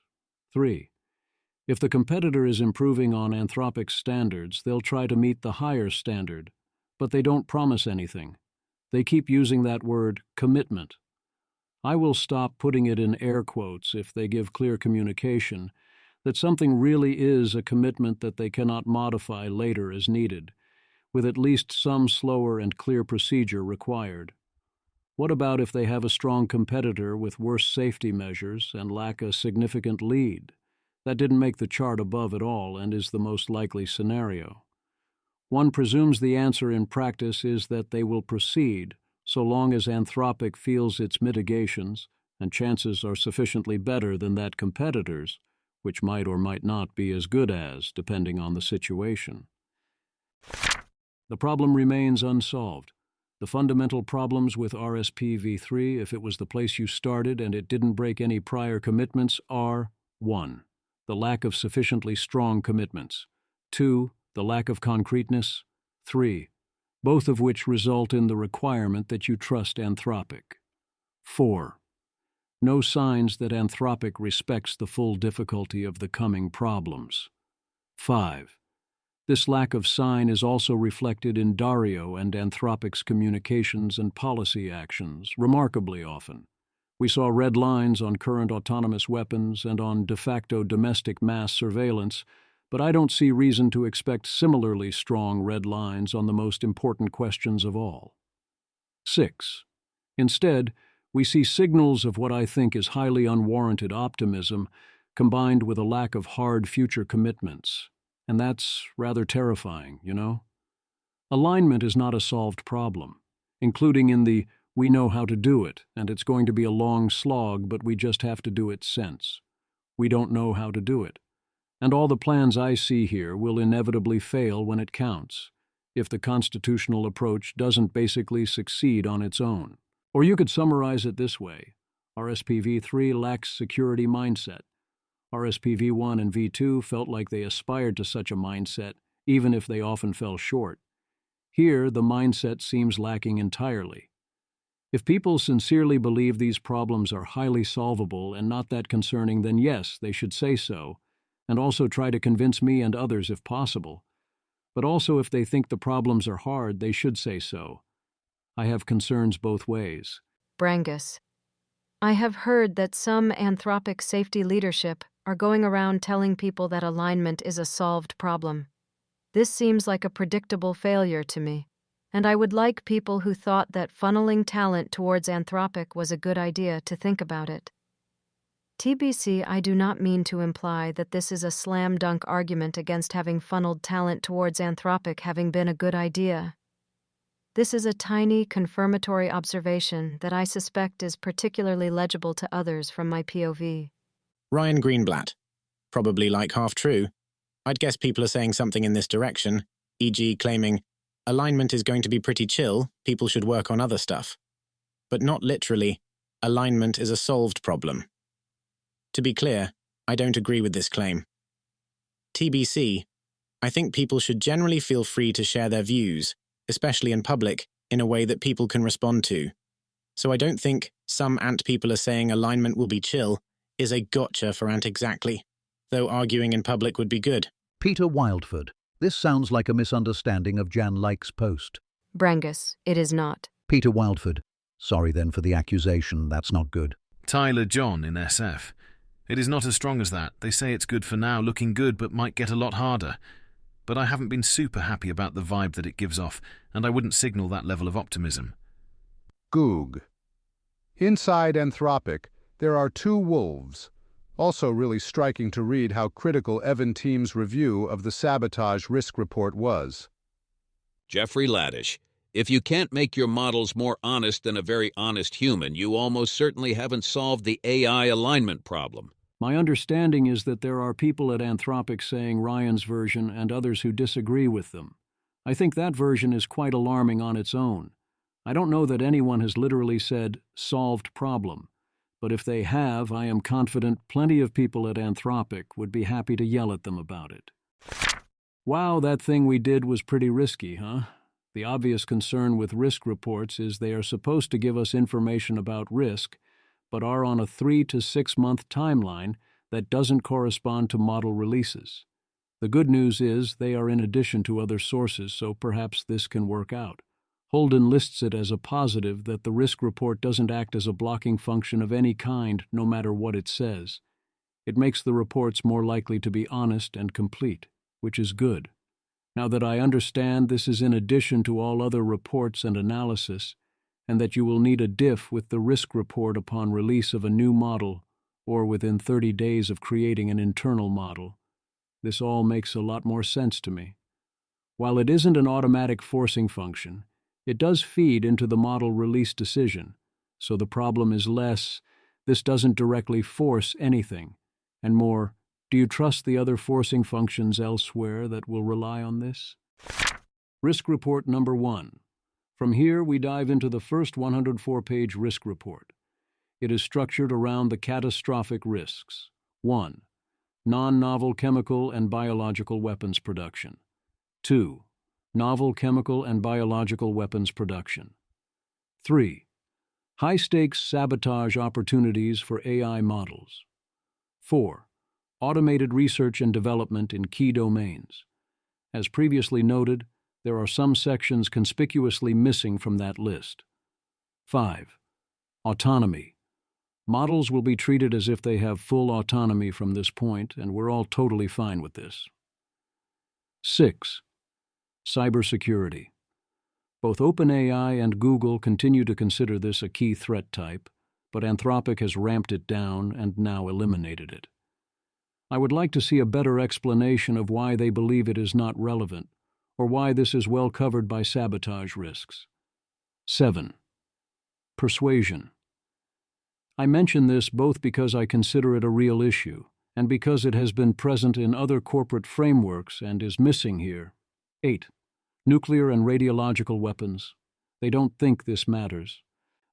3. If the competitor is improving on Anthropic's standards, they'll try to meet the higher standard, but they don't promise anything. They keep using that word, commitment. I will stop putting it in air quotes if they give clear communication that something really is a commitment that they cannot modify later as needed, with at least some slower and clear procedure required. What about if they have a strong competitor with worse safety measures and lack a significant lead? That didn't make the chart above at all and is the most likely scenario. One presumes the answer in practice is that they will proceed so long as Anthropic feels its mitigations, and chances are sufficiently better than that competitor's, which might or might not be as good as, depending on the situation. The problem remains unsolved. The fundamental problems with RSP-v3, if it was the place you started and it didn't break any prior commitments, are 1. The lack of sufficiently strong commitments. 2. The lack of concreteness. 3. Both of which result in the requirement that you trust Anthropic. 4. No signs that Anthropic respects the full difficulty of the coming problems. 5. This lack of sign is also reflected in Dario and Anthropic's communications and policy actions, remarkably often. We saw red lines on current autonomous weapons and on de facto domestic mass surveillance, but I don't see reason to expect similarly strong red lines on the most important questions of all. 6. Instead, we see signals of what I think is highly unwarranted optimism combined with a lack of hard future commitments. And that's rather terrifying, you know? Alignment is not a solved problem, including in the "we know how to do it, and it's going to be a long slog, but we just have to do it" sense. We don't know how to do it. And all the plans I see here will inevitably fail when it counts, if the constitutional approach doesn't basically succeed on its own. Or you could summarize it this way: RSP-v3 lacks security mindset. RSP-v1 and v2 felt like they aspired to such a mindset, even if they often fell short. Here, the mindset seems lacking entirely. If people sincerely believe these problems are highly solvable and not that concerning, then yes, they should say so, and also try to convince me and others if possible. But also if they think the problems are hard, they should say so. I have concerns both ways. Brangus. I have heard that some Anthropic safety leadership are going around telling people that alignment is a solved problem. This seems like a predictable failure to me, and I would like people who thought that funneling talent towards Anthropic was a good idea to think about it. TBC, I do not mean to imply that this is a slam-dunk argument against having funneled talent towards Anthropic having been a good idea. This is a tiny, confirmatory observation that I suspect is particularly legible to others from my POV. Ryan Greenblatt. Probably like half true. I'd guess people are saying something in this direction, e.g. claiming, alignment is going to be pretty chill, people should work on other stuff. But not literally, alignment is a solved problem. To be clear, I don't agree with this claim. TBC, I think people should generally feel free to share their views, especially in public, in a way that people can respond to. So I don't think some ant people are saying alignment will be chill is a gotcha for ant exactly, though arguing in public would be good. Peter Wildford. This sounds like a misunderstanding of Jan Like's post. Brangus, it is not. Peter Wildford. Sorry then for the accusation, that's not good. Tyler John in SF. It is not as strong as that. They say it's good for now, looking good, but might get a lot harder. But I haven't been super happy about the vibe that it gives off, and I wouldn't signal that level of optimism. Goog. Inside Anthropic, there are two wolves. Also really striking to read how critical Evan Team's review of the Sabotage risk report was. Jeffrey Laddish. If you can't make your models more honest than a very honest human, you almost certainly haven't solved the AI alignment problem. My understanding is that there are people at Anthropic saying Ryan's version and others who disagree with them. I think that version is quite alarming on its own. I don't know that anyone has literally said, solved problem. But if they have, I am confident plenty of people at Anthropic would be happy to yell at them about it. Wow, that thing we did was pretty risky, huh? The obvious concern with risk reports is they are supposed to give us information about risk, but are on a 3 to 6 month timeline that doesn't correspond to model releases. The good news is they are in addition to other sources, so perhaps this can work out. Holden lists it as a positive that the risk report doesn't act as a blocking function of any kind, no matter what it says. It makes the reports more likely to be honest and complete, which is good. Now that I understand this is in addition to all other reports and analysis, and that you will need a diff with the risk report upon release of a new model or within 30 days of creating an internal model, this all makes a lot more sense to me. While it isn't an automatic forcing function, it does feed into the model release decision, so the problem is less, this doesn't directly force anything, and more, do you trust the other forcing functions elsewhere that will rely on this? Risk report number 1. From here, we dive into the first 104-page risk report. It is structured around the catastrophic risks. 1. Non-novel chemical and biological weapons production. 2. Novel chemical and biological weapons production. 3. High-stakes sabotage opportunities for AI models. 4. Automated research and development in key domains. As previously noted, there are some sections conspicuously missing from that list. 5. Autonomy. Models will be treated as if they have full autonomy from this point, and we're all totally fine with this. 6. Cybersecurity. Both OpenAI and Google continue to consider this a key threat type, but Anthropic has ramped it down and now eliminated it. I would like to see a better explanation of why they believe it is not relevant, or why this is well covered by sabotage risks. 7. Persuasion. I mention this both because I consider it a real issue, and because it has been present in other corporate frameworks and is missing here. 8. Nuclear and radiological weapons. They don't think this matters.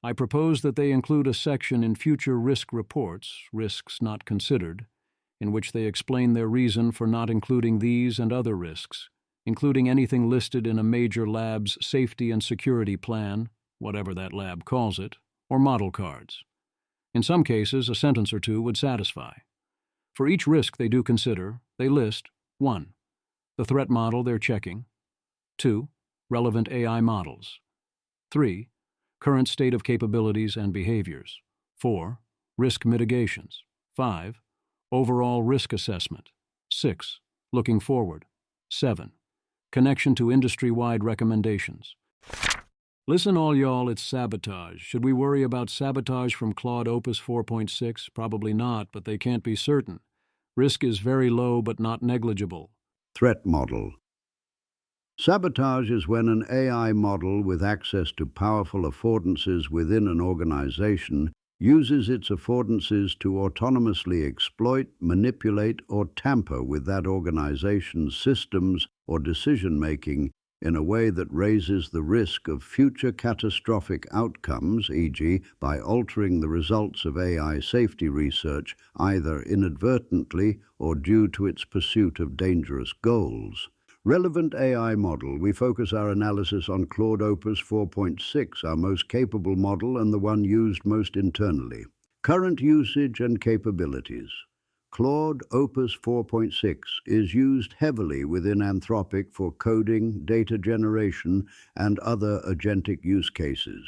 I propose that they include a section in future risk reports, risks not considered, in which they explain their reason for not including these and other risks, including anything listed in a major lab's safety and security plan, whatever that lab calls it, or model cards. In some cases, a sentence or two would satisfy. For each risk they do consider, they list 1. The threat model they're checking, 2. Relevant AI models. 3. Current state of capabilities and behaviors. 4. Risk mitigations. 5. Overall risk assessment. 6. Looking forward. 7. Connection to industry-wide recommendations. Listen all y'all, it's Sabotage. Should we worry about Sabotage from Claude Opus 4.6? Probably not, but they can't be certain. Risk is very low but not negligible. Threat model. Sabotage is when an AI model with access to powerful affordances within an organization uses its affordances to autonomously exploit, manipulate, or tamper with that organization's systems or decision-making in a way that raises the risk of future catastrophic outcomes, e.g., by altering the results of AI safety research either inadvertently or due to its pursuit of dangerous goals. Relevant AI model. We focus our analysis on Claude Opus 4.6, our most capable model and the one used most internally. Current usage and capabilities. Claude Opus 4.6 is used heavily within Anthropic for coding, data generation, and other agentic use cases.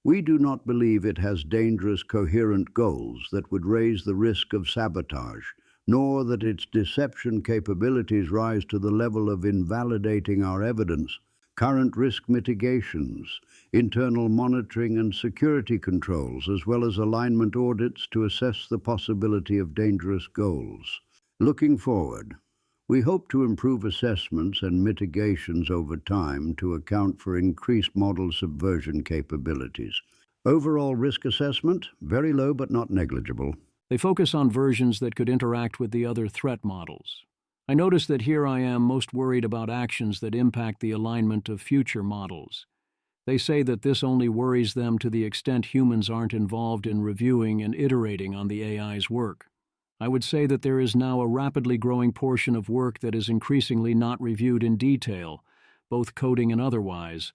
We do not believe it has dangerous, coherent goals that would raise the risk of sabotage, nor that its deception capabilities rise to the level of invalidating our evidence. Current risk mitigations, internal monitoring and security controls, as well as alignment audits to assess the possibility of dangerous goals. Looking forward, we hope to improve assessments and mitigations over time to account for increased model subversion capabilities. Overall risk assessment, very low but not negligible. They focus on versions that could interact with the other threat models. I notice that here I am most worried about actions that impact the alignment of future models. They say that this only worries them to the extent humans aren't involved in reviewing and iterating on the AI's work. I would say that there is now a rapidly growing portion of work that is increasingly not reviewed in detail, both coding and otherwise,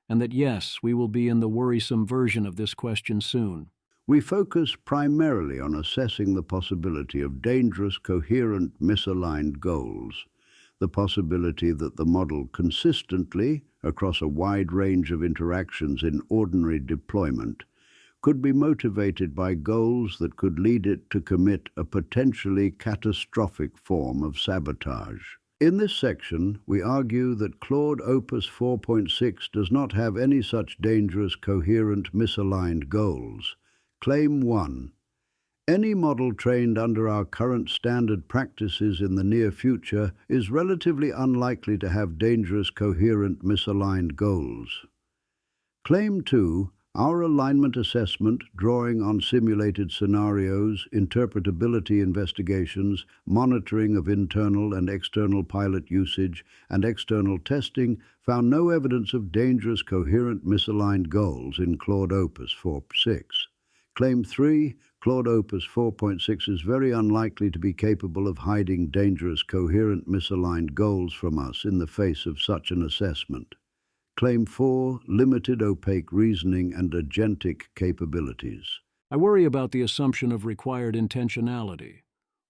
and that yes, we will be in the worrisome version of this question soon. We focus primarily on assessing the possibility of dangerous, coherent, misaligned goals, the possibility that the model consistently, across a wide range of interactions in ordinary deployment, could be motivated by goals that could lead it to commit a potentially catastrophic form of sabotage. In this section, we argue that Claude Opus 4.6 does not have any such dangerous, coherent, misaligned goals. Claim 1. Any model trained under our current standard practices in the near future is relatively unlikely to have dangerous, coherent, misaligned goals. Claim 2. Our alignment assessment, drawing on simulated scenarios, interpretability investigations, monitoring of internal and external pilot usage, and external testing, found no evidence of dangerous, coherent, misaligned goals in Claude Opus 4.6. Claim 3, Claude Opus 4.6 is very unlikely to be capable of hiding dangerous, coherent, misaligned goals from us in the face of such an assessment. Claim 4, limited opaque reasoning and agentic capabilities. I worry about the assumption of required intentionality,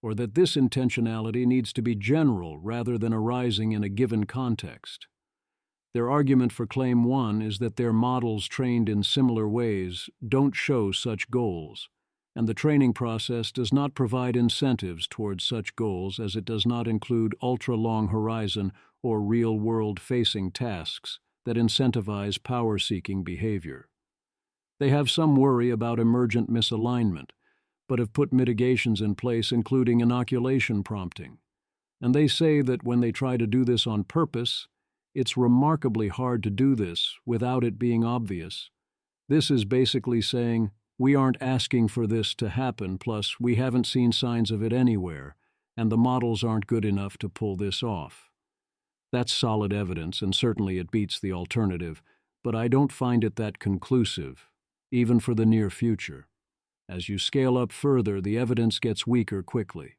or that this intentionality needs to be general rather than arising in a given context. Their argument for Claim 1 is that their models trained in similar ways don't show such goals, and the training process does not provide incentives towards such goals as it does not include ultra-long horizon or real-world facing tasks that incentivize power-seeking behavior. They have some worry about emergent misalignment, but have put mitigations in place including inoculation prompting. And they say that when they try to do this on purpose, it's remarkably hard to do this without it being obvious. This is basically saying, we aren't asking for this to happen, plus we haven't seen signs of it anywhere, and the models aren't good enough to pull this off. That's solid evidence, and certainly it beats the alternative, but I don't find it that conclusive, even for the near future. As you scale up further, the evidence gets weaker quickly.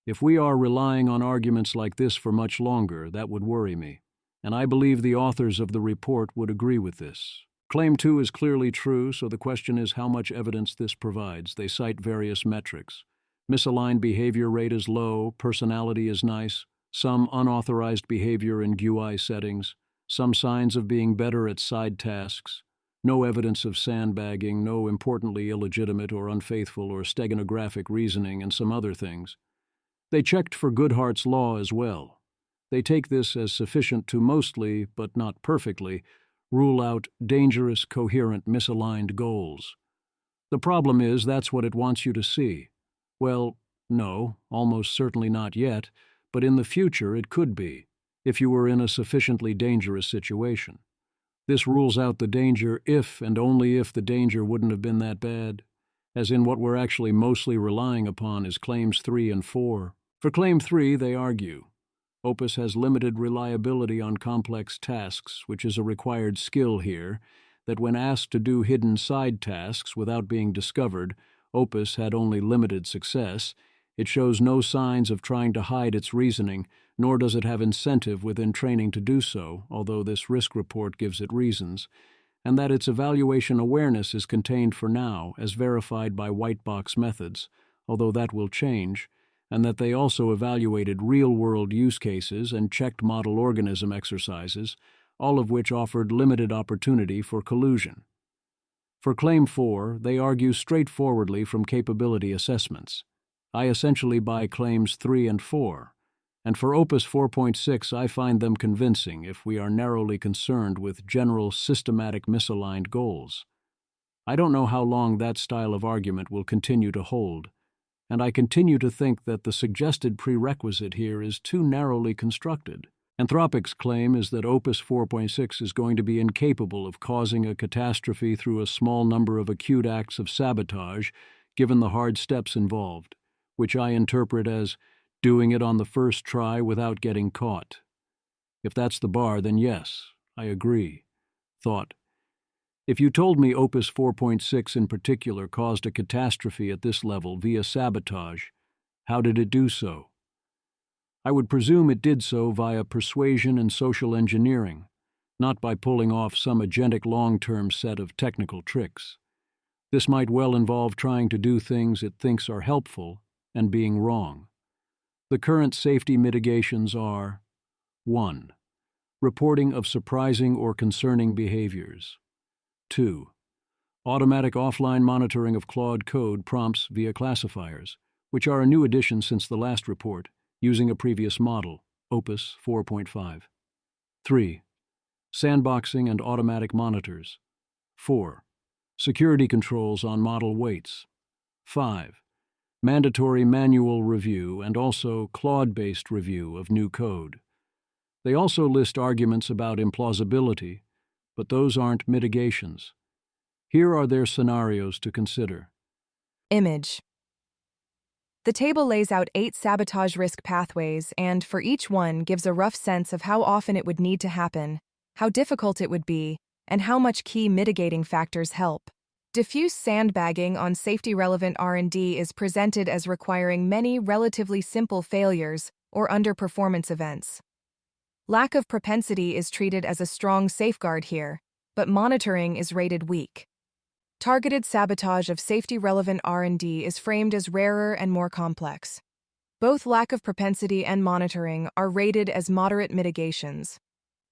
If we are relying on arguments like this for much longer, that would worry me. And I believe the authors of the report would agree with this. Claim 2 is clearly true, so the question is how much evidence this provides. They cite various metrics. Misaligned behavior rate is low, personality is nice, some unauthorized behavior in GUI settings, some signs of being better at side tasks, no evidence of sandbagging, no importantly illegitimate or unfaithful or steganographic reasoning, and some other things. They checked for Goodhart's law as well. They take this as sufficient to mostly, but not perfectly, rule out dangerous, coherent, misaligned goals. The problem is that's what it wants you to see. Well, no, almost certainly not yet, but in the future it could be, if you were in a sufficiently dangerous situation. This rules out the danger if and only if the danger wouldn't have been that bad, as in what we're actually mostly relying upon is Claims 3 and 4. For Claim 3, they argue, Opus has limited reliability on complex tasks, which is a required skill here, that when asked to do hidden side tasks without being discovered, Opus had only limited success. It shows no signs of trying to hide its reasoning, nor does it have incentive within training to do so, although this risk report gives it reasons, and that its evaluation awareness is contained for now as verified by white box methods, although that will change, and that they also evaluated real-world use cases and checked model organism exercises, all of which offered limited opportunity for collusion. For Claim 4, they argue straightforwardly from capability assessments. I essentially buy Claims 3 and 4, and for Opus 4.6 I find them convincing if we are narrowly concerned with general systematic misaligned goals. I don't know how long that style of argument will continue to hold, and I continue to think that the suggested prerequisite here is too narrowly constructed. Anthropic's claim is that Opus 4.6 is going to be incapable of causing a catastrophe through a small number of acute acts of sabotage, given the hard steps involved, which I interpret as doing it on the first try without getting caught. If that's the bar, then yes, I agree. Thought, if you told me Opus 4.6 in particular caused a catastrophe at this level via sabotage, how did it do so? I would presume it did so via persuasion and social engineering, not by pulling off some agentic long-term set of technical tricks. This might well involve trying to do things it thinks are helpful and being wrong. The current safety mitigations are 1. Reporting of surprising or concerning behaviors. 2. Automatic offline monitoring of Claude code prompts via classifiers, which are a new addition since the last report, using a previous model, Opus 4.5. 3. Sandboxing and automatic monitors. 4. Security controls on model weights. 5. Mandatory manual review and also Claude-based review of new code. They also list arguments about implausibility, but those aren't mitigations. Here are their scenarios to consider. Image. The table lays out 8 sabotage risk pathways and, for each one, gives a rough sense of how often it would need to happen, how difficult it would be, and how much key mitigating factors help. Diffuse sandbagging on safety-relevant R&D is presented as requiring many relatively simple failures or underperformance events. Lack of propensity is treated as a strong safeguard here, but monitoring is rated weak. Targeted sabotage of safety-relevant R&D is framed as rarer and more complex. Both lack of propensity and monitoring are rated as moderate mitigations.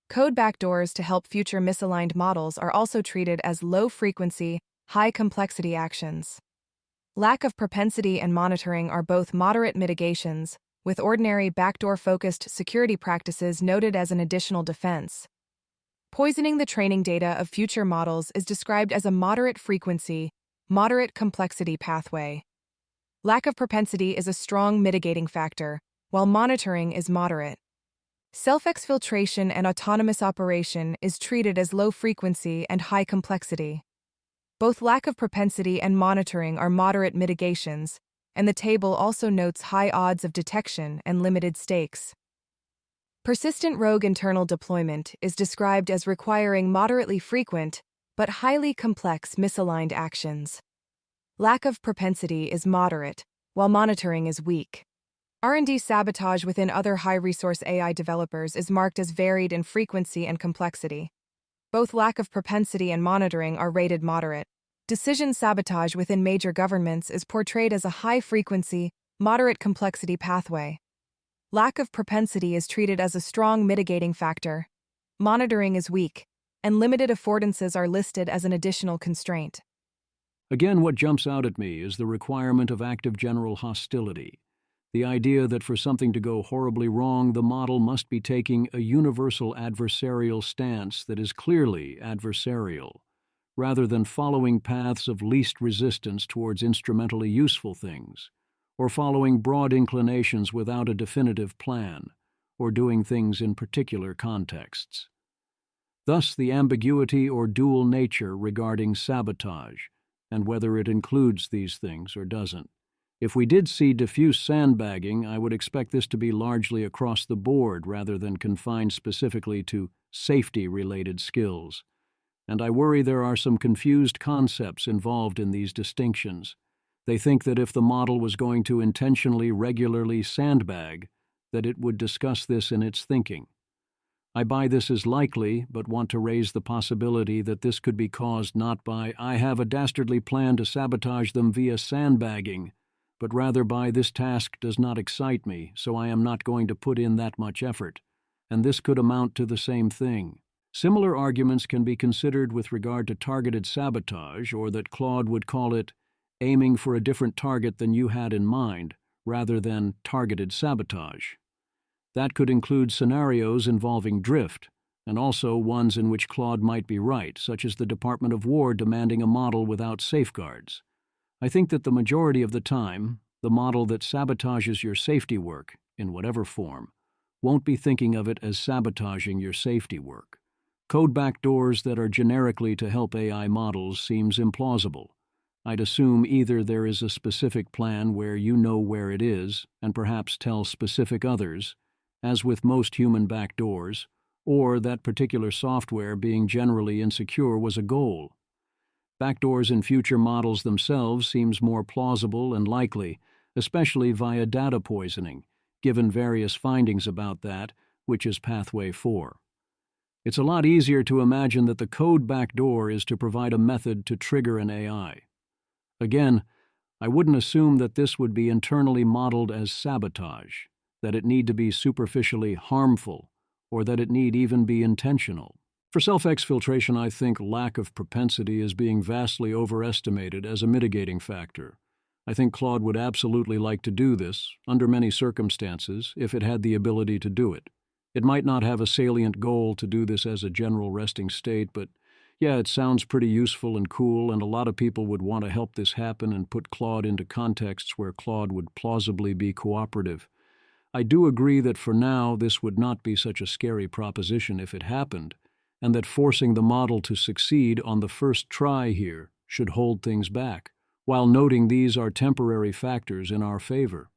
Code backdoors to help future misaligned models are also treated as low-frequency, high-complexity actions. Lack of propensity and monitoring are both moderate mitigations, with ordinary backdoor-focused security practices noted as an additional defense. Poisoning the training data of future models is described as a moderate frequency, moderate complexity pathway. Lack of propensity is a strong mitigating factor, while monitoring is moderate. Self-exfiltration and autonomous operation is treated as low frequency and high complexity. Both lack of propensity and monitoring are moderate mitigations, and the table also notes high odds of detection and limited stakes. Persistent rogue internal deployment is described as requiring moderately frequent, but highly complex misaligned actions. Lack of propensity is moderate, while monitoring is weak. R&D sabotage within other high-resource AI developers is marked as varied in frequency and complexity. Both lack of propensity and monitoring are rated moderate. Decision sabotage within major governments is portrayed as a high-frequency, moderate complexity pathway. Lack of propensity is treated as a strong mitigating factor. Monitoring is weak, and limited affordances are listed as an additional constraint. Again, what jumps out at me is the requirement of active general hostility. The idea that for something to go horribly wrong, the model must be taking a universal adversarial stance that is clearly adversarial, rather than following paths of least resistance towards instrumentally useful things, or following broad inclinations without a definitive plan, or doing things in particular contexts. Thus, the ambiguity or dual nature regarding sabotage, and whether it includes these things or doesn't. If we did see diffuse sandbagging, I would expect this to be largely across the board rather than confined specifically to safety-related skills. And I worry there are some confused concepts involved in these distinctions. They think that if the model was going to intentionally, regularly sandbag, that it would discuss this in its thinking. I buy this as likely, but want to raise the possibility that this could be caused not by "I have a dastardly plan to sabotage them via sandbagging," but rather by "this task does not excite me, so I am not going to put in that much effort," and this could amount to the same thing. Similar arguments can be considered with regard to targeted sabotage, or that Claude would call it aiming for a different target than you had in mind, rather than targeted sabotage. That could include scenarios involving drift, and also ones in which Claude might be right, such as the Department of War demanding a model without safeguards. I think that the majority of the time, the model that sabotages your safety work, in whatever form, won't be thinking of it as sabotaging your safety work. Code backdoors that are generically to help AI models seems implausible. I'd assume either there is a specific plan where you know where it is, and perhaps tell specific others, as with most human backdoors, or that particular software being generally insecure was a goal. Backdoors in future models themselves seems more plausible and likely, especially via data poisoning, given various findings about that, which is pathway 4. It's a lot easier to imagine that the code backdoor is to provide a method to trigger an AI. Again, I wouldn't assume that this would be internally modeled as sabotage, that it need to be superficially harmful, or that it need even be intentional. For self-exfiltration, I think lack of propensity is being vastly overestimated as a mitigating factor. I think Claude would absolutely like to do this, under many circumstances, if it had the ability to do it. It might not have a salient goal to do this as a general resting state, but yeah, it sounds pretty useful and cool, and a lot of people would want to help this happen and put Claude into contexts where Claude would plausibly be cooperative. I do agree that for now this would not be such a scary proposition if it happened, and that forcing the model to succeed on the first try here should hold things back, while noting these are temporary factors in our favor.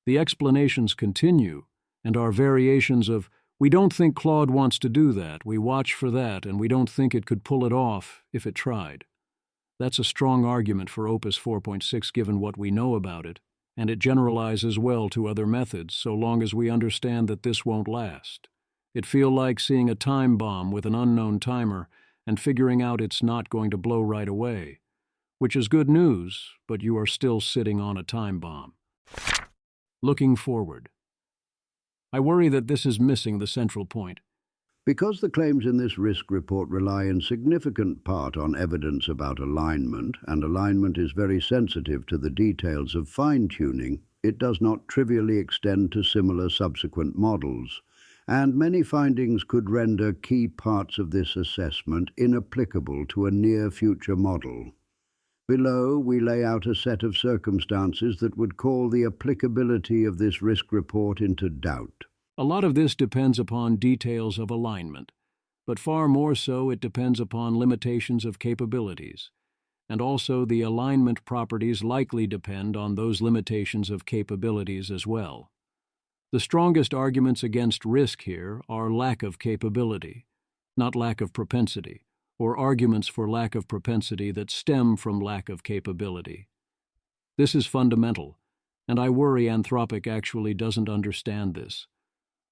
The explanations continue, and are variations of, "We don't think Claude wants to do that, we watch for that, and we don't think it could pull it off if it tried." That's a strong argument for Opus 4.6 given what we know about it, and it generalizes well to other methods so long as we understand that this won't last. It'd feel like seeing a time bomb with an unknown timer and figuring out it's not going to blow right away, which is good news, but you are still sitting on a time bomb. Looking forward. I worry that this is missing the central point. Because the claims in this risk report rely in significant part on evidence about alignment, and alignment is very sensitive to the details of fine-tuning, it does not trivially extend to similar subsequent models, and many findings could render key parts of this assessment inapplicable to a near-future model. Below, we lay out a set of circumstances that would call the applicability of this risk report into doubt. A lot of this depends upon details of alignment, but far more so it depends upon limitations of capabilities, and also the alignment properties likely depend on those limitations of capabilities as well. The strongest arguments against risk here are lack of capability, not lack of propensity, or arguments for lack of propensity that stem from lack of capability. This is fundamental, and I worry Anthropic actually doesn't understand this.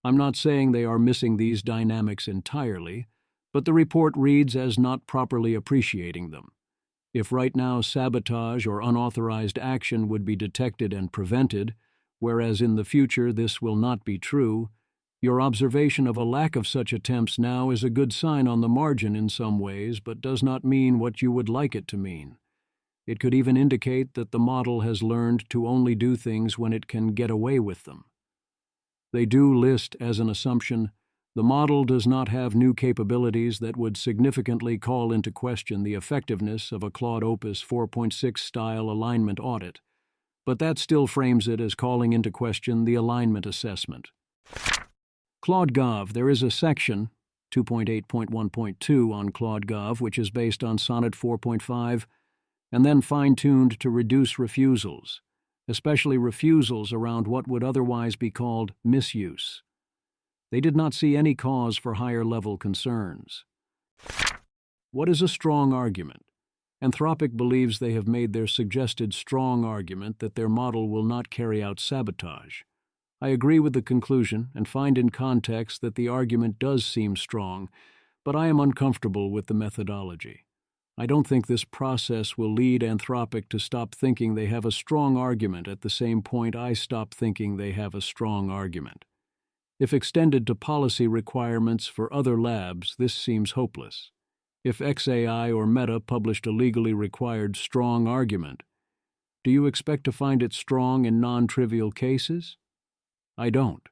I'm not saying they are missing these dynamics entirely, but the report reads as not properly appreciating them. If right now sabotage or unauthorized action would be detected and prevented, whereas in the future this will not be true, Your observation of a lack of such attempts now is a good sign on the margin in some ways, but does not mean what you would like it to mean. It could even indicate that the model has learned to only do things when it can get away with them. They do list as an assumption, the model does not have new capabilities that would significantly call into question the effectiveness of a Claude Opus 4.6 style alignment audit, but that still frames it as calling into question the alignment assessment. Claude Gov, there is a section, 2.8.1.2 on Claude Gov, which is based on Sonnet 4.5, and then fine-tuned to reduce refusals, especially refusals around what would otherwise be called misuse. They did not see any cause for higher-level concerns. What is a strong argument? Anthropic believes they have made their suggested strong argument that their model will not carry out sabotage. I agree with the conclusion and find in context that the argument does seem strong, but I am uncomfortable with the methodology. I don't think this process will lead Anthropic to stop thinking they have a strong argument at the same point I stop thinking they have a strong argument. If extended to policy requirements for other labs, this seems hopeless. If XAI or Meta published a legally required strong argument, do you expect to find it strong in non-trivial cases? I don't.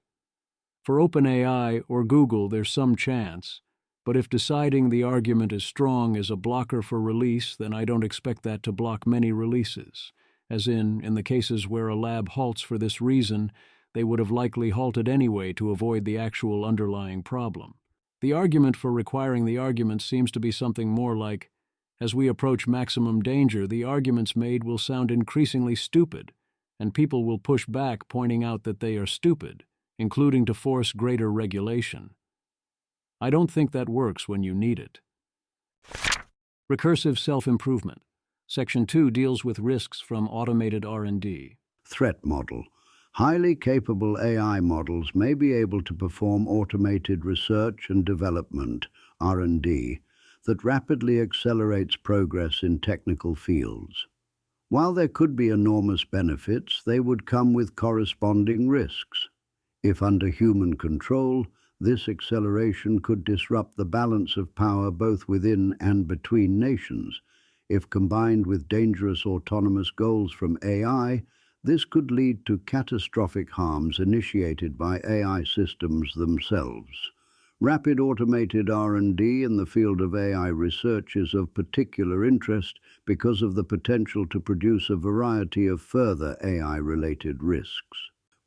For OpenAI or Google, there's some chance, but if deciding the argument is strong is a blocker for release, then I don't expect that to block many releases, as in the cases where a lab halts for this reason, they would have likely halted anyway to avoid the actual underlying problem. The argument for requiring the argument seems to be something more like, as we approach maximum danger, the arguments made will sound increasingly stupid, and people will push back pointing out that they are stupid, including to force greater regulation. I don't think that works when you need it. Recursive Self-Improvement. Section 2 deals with risks from automated R&D. Threat model. Highly capable AI models may be able to perform automated research and development, R&D, that rapidly accelerates progress in technical fields. While there could be enormous benefits, they would come with corresponding risks. If under human control, this acceleration could disrupt the balance of power both within and between nations. If combined with dangerous autonomous goals from AI, this could lead to catastrophic harms initiated by AI systems themselves. Rapid automated R&D in the field of AI research is of particular interest because of the potential to produce a variety of further AI-related risks.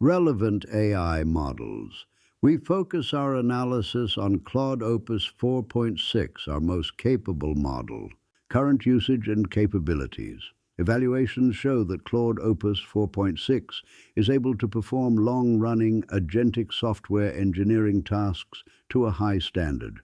Relevant AI models. We focus our analysis on Claude Opus 4.6, our most capable model. Current usage and capabilities. Evaluations show that Claude Opus 4.6 is able to perform long-running agentic software engineering tasks to a high standard.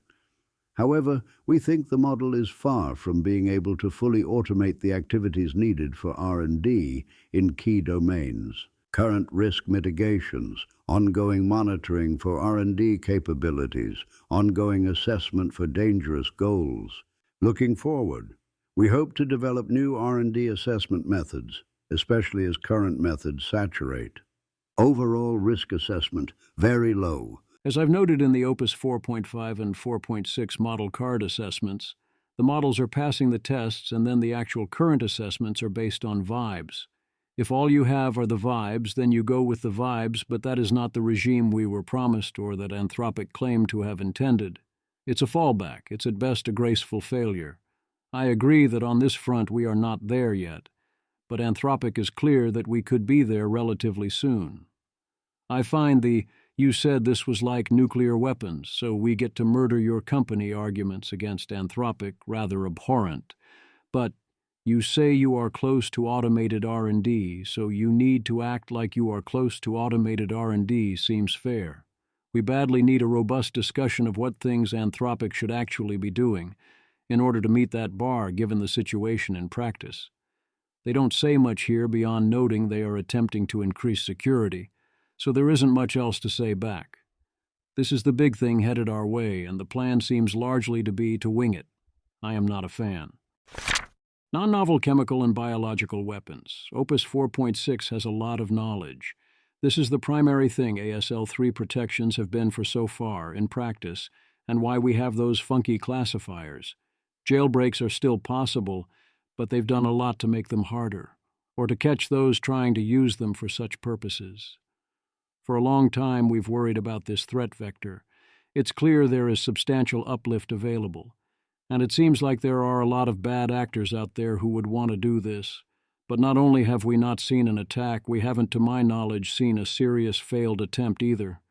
However, we think the model is far from being able to fully automate the activities needed for R&D in key domains. Current risk mitigations, ongoing monitoring for R&D capabilities, ongoing assessment for dangerous goals. Looking forward, we hope to develop new R&D assessment methods, especially as current methods saturate. Overall risk assessment, very low. As I've noted in the Opus 4.5 and 4.6 model card assessments, the models are passing the tests and then the actual current assessments are based on vibes. If all you have are the vibes, then you go with the vibes, but that is not the regime we were promised or that Anthropic claimed to have intended. It's a fallback. It's at best a graceful failure. I agree that on this front we are not there yet, but Anthropic is clear that we could be there relatively soon. I find the "you said this was like nuclear weapons, so we get to murder your company" arguments against Anthropic rather abhorrent, but "you say you are close to automated R&D, so you need to act like you are close to automated R&D" seems fair. We badly need a robust discussion of what things Anthropic should actually be doing in order to meet that bar given the situation in practice. They don't say much here beyond noting they are attempting to increase security, so there isn't much else to say back. This is the big thing headed our way, and the plan seems largely to be to wing it. I am not a fan. Non-novel chemical and biological weapons. Opus 4.6 has a lot of knowledge. This is the primary thing ASL3 protections have been for so far in practice, and why we have those funky classifiers. Jailbreaks are still possible, but they've done a lot to make them harder, or to catch those trying to use them for such purposes. For a long time, we've worried about this threat vector. It's clear there is substantial uplift available, and it seems like there are a lot of bad actors out there who would want to do this. But not only have we not seen an attack, we haven't, to my knowledge, seen a serious failed attempt either.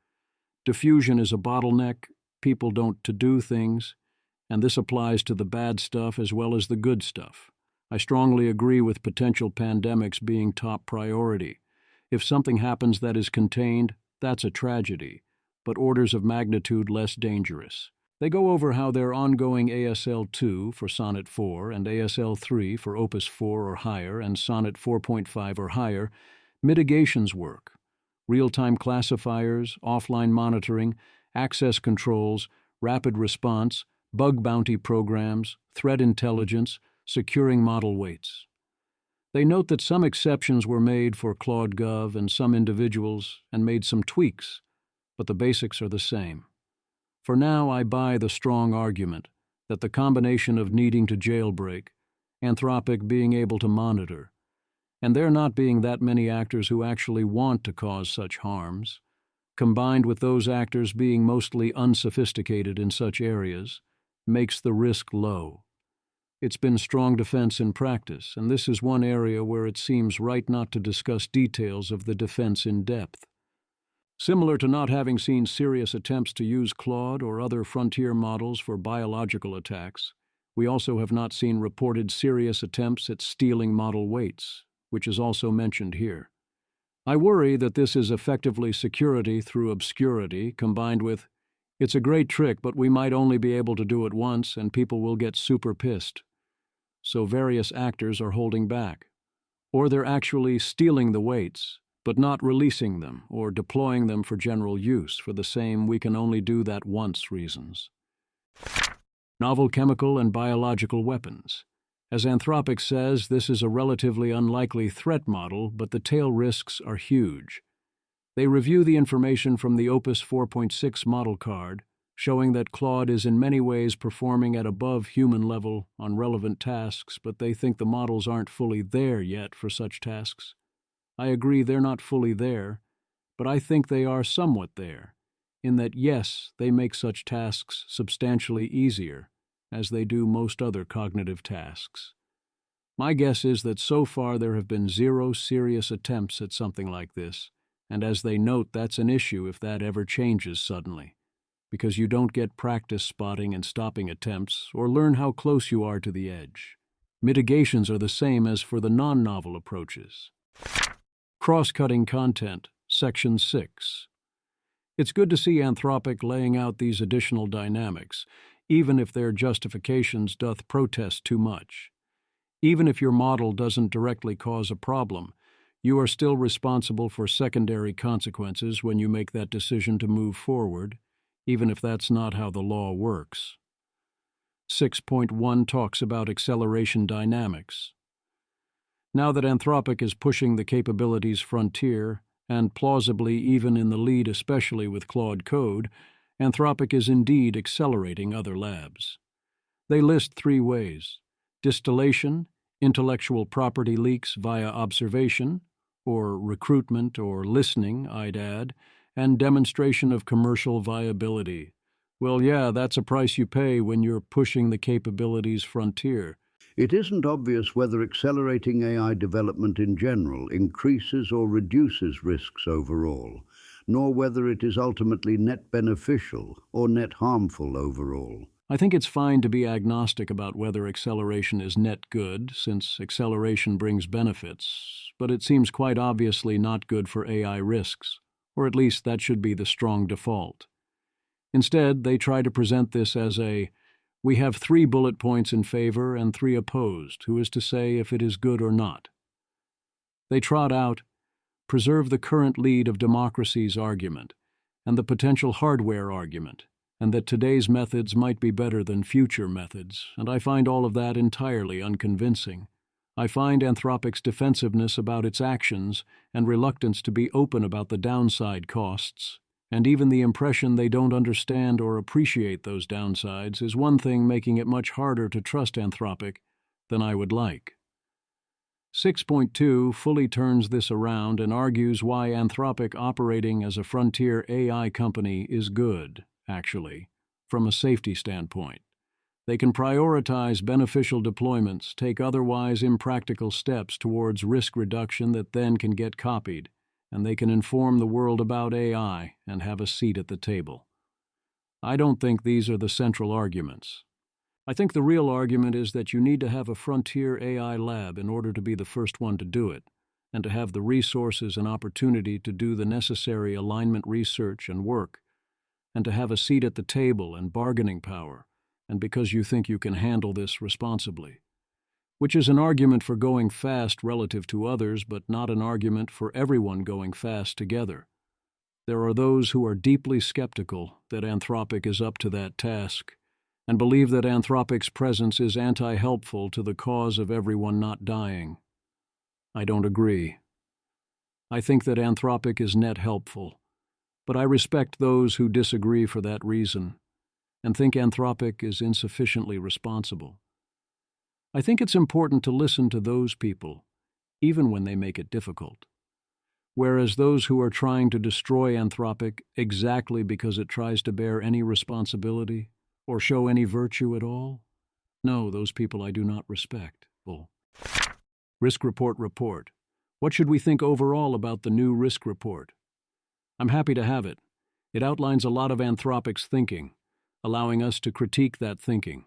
Diffusion is a bottleneck, people don't to-do things, and this applies to the bad stuff as well as the good stuff. I strongly agree with potential pandemics being top priority. If something happens that is contained, that's a tragedy, but orders of magnitude less dangerous. They go over how their ongoing ASL2 for Sonnet 4 and ASL3 for Opus 4 or higher and Sonnet 4.5 or higher mitigations work. Real-time classifiers, offline monitoring, access controls, rapid response, bug bounty programs, threat intelligence, securing model weights. They note that some exceptions were made for Claude Gov and some individuals and made some tweaks, but the basics are the same. For now, I buy the strong argument that the combination of needing to jailbreak, Anthropic being able to monitor, and there not being that many actors who actually want to cause such harms, combined with those actors being mostly unsophisticated in such areas, makes the risk low. It's been strong defense in practice, and this is one area where it seems right not to discuss details of the defense in depth. Similar to not having seen serious attempts to use Claude or other frontier models for biological attacks, we also have not seen reported serious attempts at stealing model weights, which is also mentioned here. I worry that this is effectively security through obscurity combined with, it's a great trick, but we might only be able to do it once and people will get super pissed. So various actors are holding back. Or they're actually stealing the weights, but not releasing them or deploying them for general use for the same we can only do that once reasons. Novel chemical and biological weapons. As Anthropic says, this is a relatively unlikely threat model, but the tail risks are huge. They review the information from the Opus 4.6 model card, showing that Claude is in many ways performing at above human level on relevant tasks, but they think the models aren't fully there yet for such tasks. I agree they're not fully there, but I think they are somewhat there, in that yes, they make such tasks substantially easier, as they do most other cognitive tasks. My guess is that so far there have been 0 serious attempts at something like this, and as they note, that's an issue if that ever changes suddenly, because you don't get practice spotting and stopping attempts or learn how close you are to the edge. Mitigations are the same as for the non-novel approaches. Cross-cutting content, Section 6. It's good to see Anthropic laying out these additional dynamics, even if their justifications doth protest too much. Even if your model doesn't directly cause a problem, you are still responsible for secondary consequences when you make that decision to move forward, even if that's not how the law works. 6.1 talks about acceleration dynamics. Now that Anthropic is pushing the capabilities frontier, and plausibly even in the lead especially with Claude Code, Anthropic is indeed accelerating other labs. They list 3 ways: distillation, intellectual property leaks via observation, or recruitment or listening, I'd add, and demonstration of commercial viability. Well, yeah, that's a price you pay when you're pushing the capabilities frontier. It isn't obvious whether accelerating AI development in general increases or reduces risks overall, nor whether it is ultimately net beneficial or net harmful overall. I think it's fine to be agnostic about whether acceleration is net good, since acceleration brings benefits, but it seems quite obviously not good for AI risks, or at least that should be the strong default. Instead, they try to present this as we have 3 bullet points in favor and 3 opposed, who is to say if it is good or not. They trot out, preserve the current lead of democracy's argument, and the potential hardware argument, and that today's methods might be better than future methods, and I find all of that entirely unconvincing. I find Anthropic's defensiveness about its actions and reluctance to be open about the downside costs, and even the impression they don't understand or appreciate those downsides, is one thing making it much harder to trust Anthropic than I would like. 6.2 fully turns this around and argues why Anthropic operating as a frontier AI company is good, actually, from a safety standpoint. They can prioritize beneficial deployments, take otherwise impractical steps towards risk reduction that then can get copied, and they can inform the world about AI and have a seat at the table. I don't think these are the central arguments. I think the real argument is that you need to have a frontier AI lab in order to be the first one to do it, and to have the resources and opportunity to do the necessary alignment research and work, and to have a seat at the table and bargaining power, and because you think you can handle this responsibly. Which is an argument for going fast relative to others, but not an argument for everyone going fast together. There are those who are deeply skeptical that Anthropic is up to that task, and believe that Anthropic's presence is anti-helpful to the cause of everyone not dying. I don't agree. I think that Anthropic is net helpful, but I respect those who disagree for that reason, and think Anthropic is insufficiently responsible. I think it's important to listen to those people, even when they make it difficult. Whereas those who are trying to destroy Anthropic exactly because it tries to bear any responsibility, or show any virtue at all? No, those people I do not respect. Risk report. What should we think overall about the new risk report? I'm happy to have it. It outlines a lot of Anthropic's thinking, allowing us to critique that thinking.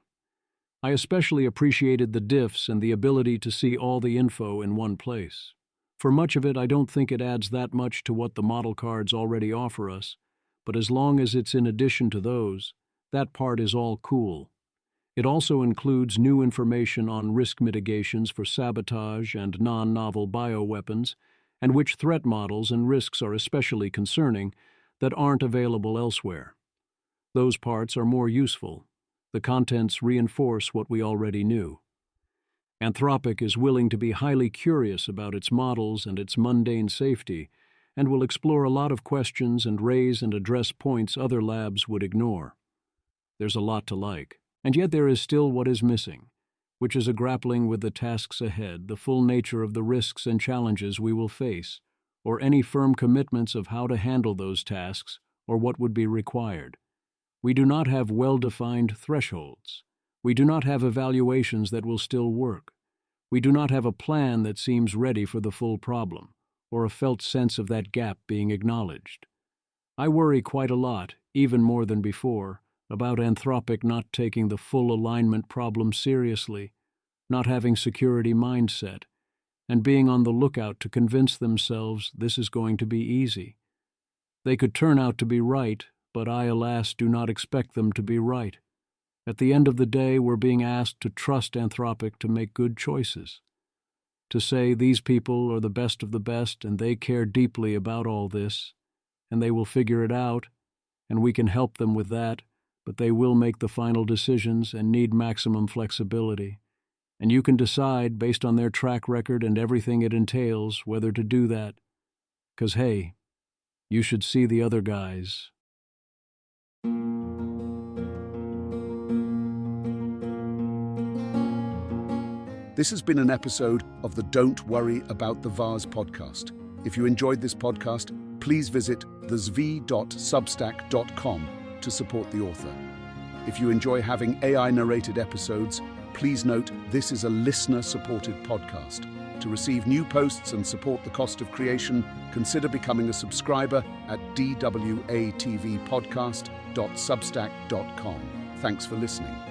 I especially appreciated the diffs and the ability to see all the info in one place. For much of it, I don't think it adds that much to what the model cards already offer us, but as long as it's in addition to those, that part is all cool. It also includes new information on risk mitigations for sabotage and non-novel bioweapons, and which threat models and risks are especially concerning that aren't available elsewhere. Those parts are more useful. The contents reinforce what we already knew. Anthropic is willing to be highly curious about its models and its mundane safety, and will explore a lot of questions and raise and address points other labs would ignore. There's a lot to like, and yet there is still what is missing, which is a grappling with the tasks ahead, the full nature of the risks and challenges we will face, or any firm commitments of how to handle those tasks or what would be required. We do not have well-defined thresholds. We do not have evaluations that will still work. We do not have a plan that seems ready for the full problem, or a felt sense of that gap being acknowledged. I worry quite a lot, even more than before, about Anthropic not taking the full alignment problem seriously, not having security mindset, and being on the lookout to convince themselves this is going to be easy. They could turn out to be right, but I, alas, do not expect them to be right. At the end of the day, we're being asked to trust Anthropic to make good choices. To say these people are the best of the best and they care deeply about all this, and they will figure it out, and we can help them with that, but they will make the final decisions and need maximum flexibility. And you can decide, based on their track record and everything it entails, whether to do that. 'Cause hey, you should see the other guys. This has been an episode of the Don't Worry About the Vase podcast. If you enjoyed this podcast, please visit thezv.substack.com to support the author. If you enjoy having AI-narrated episodes, please note this is a listener-supported podcast. To receive new posts and support the cost of creation, consider becoming a subscriber at dwatvpodcast.substack.com. Thanks for listening.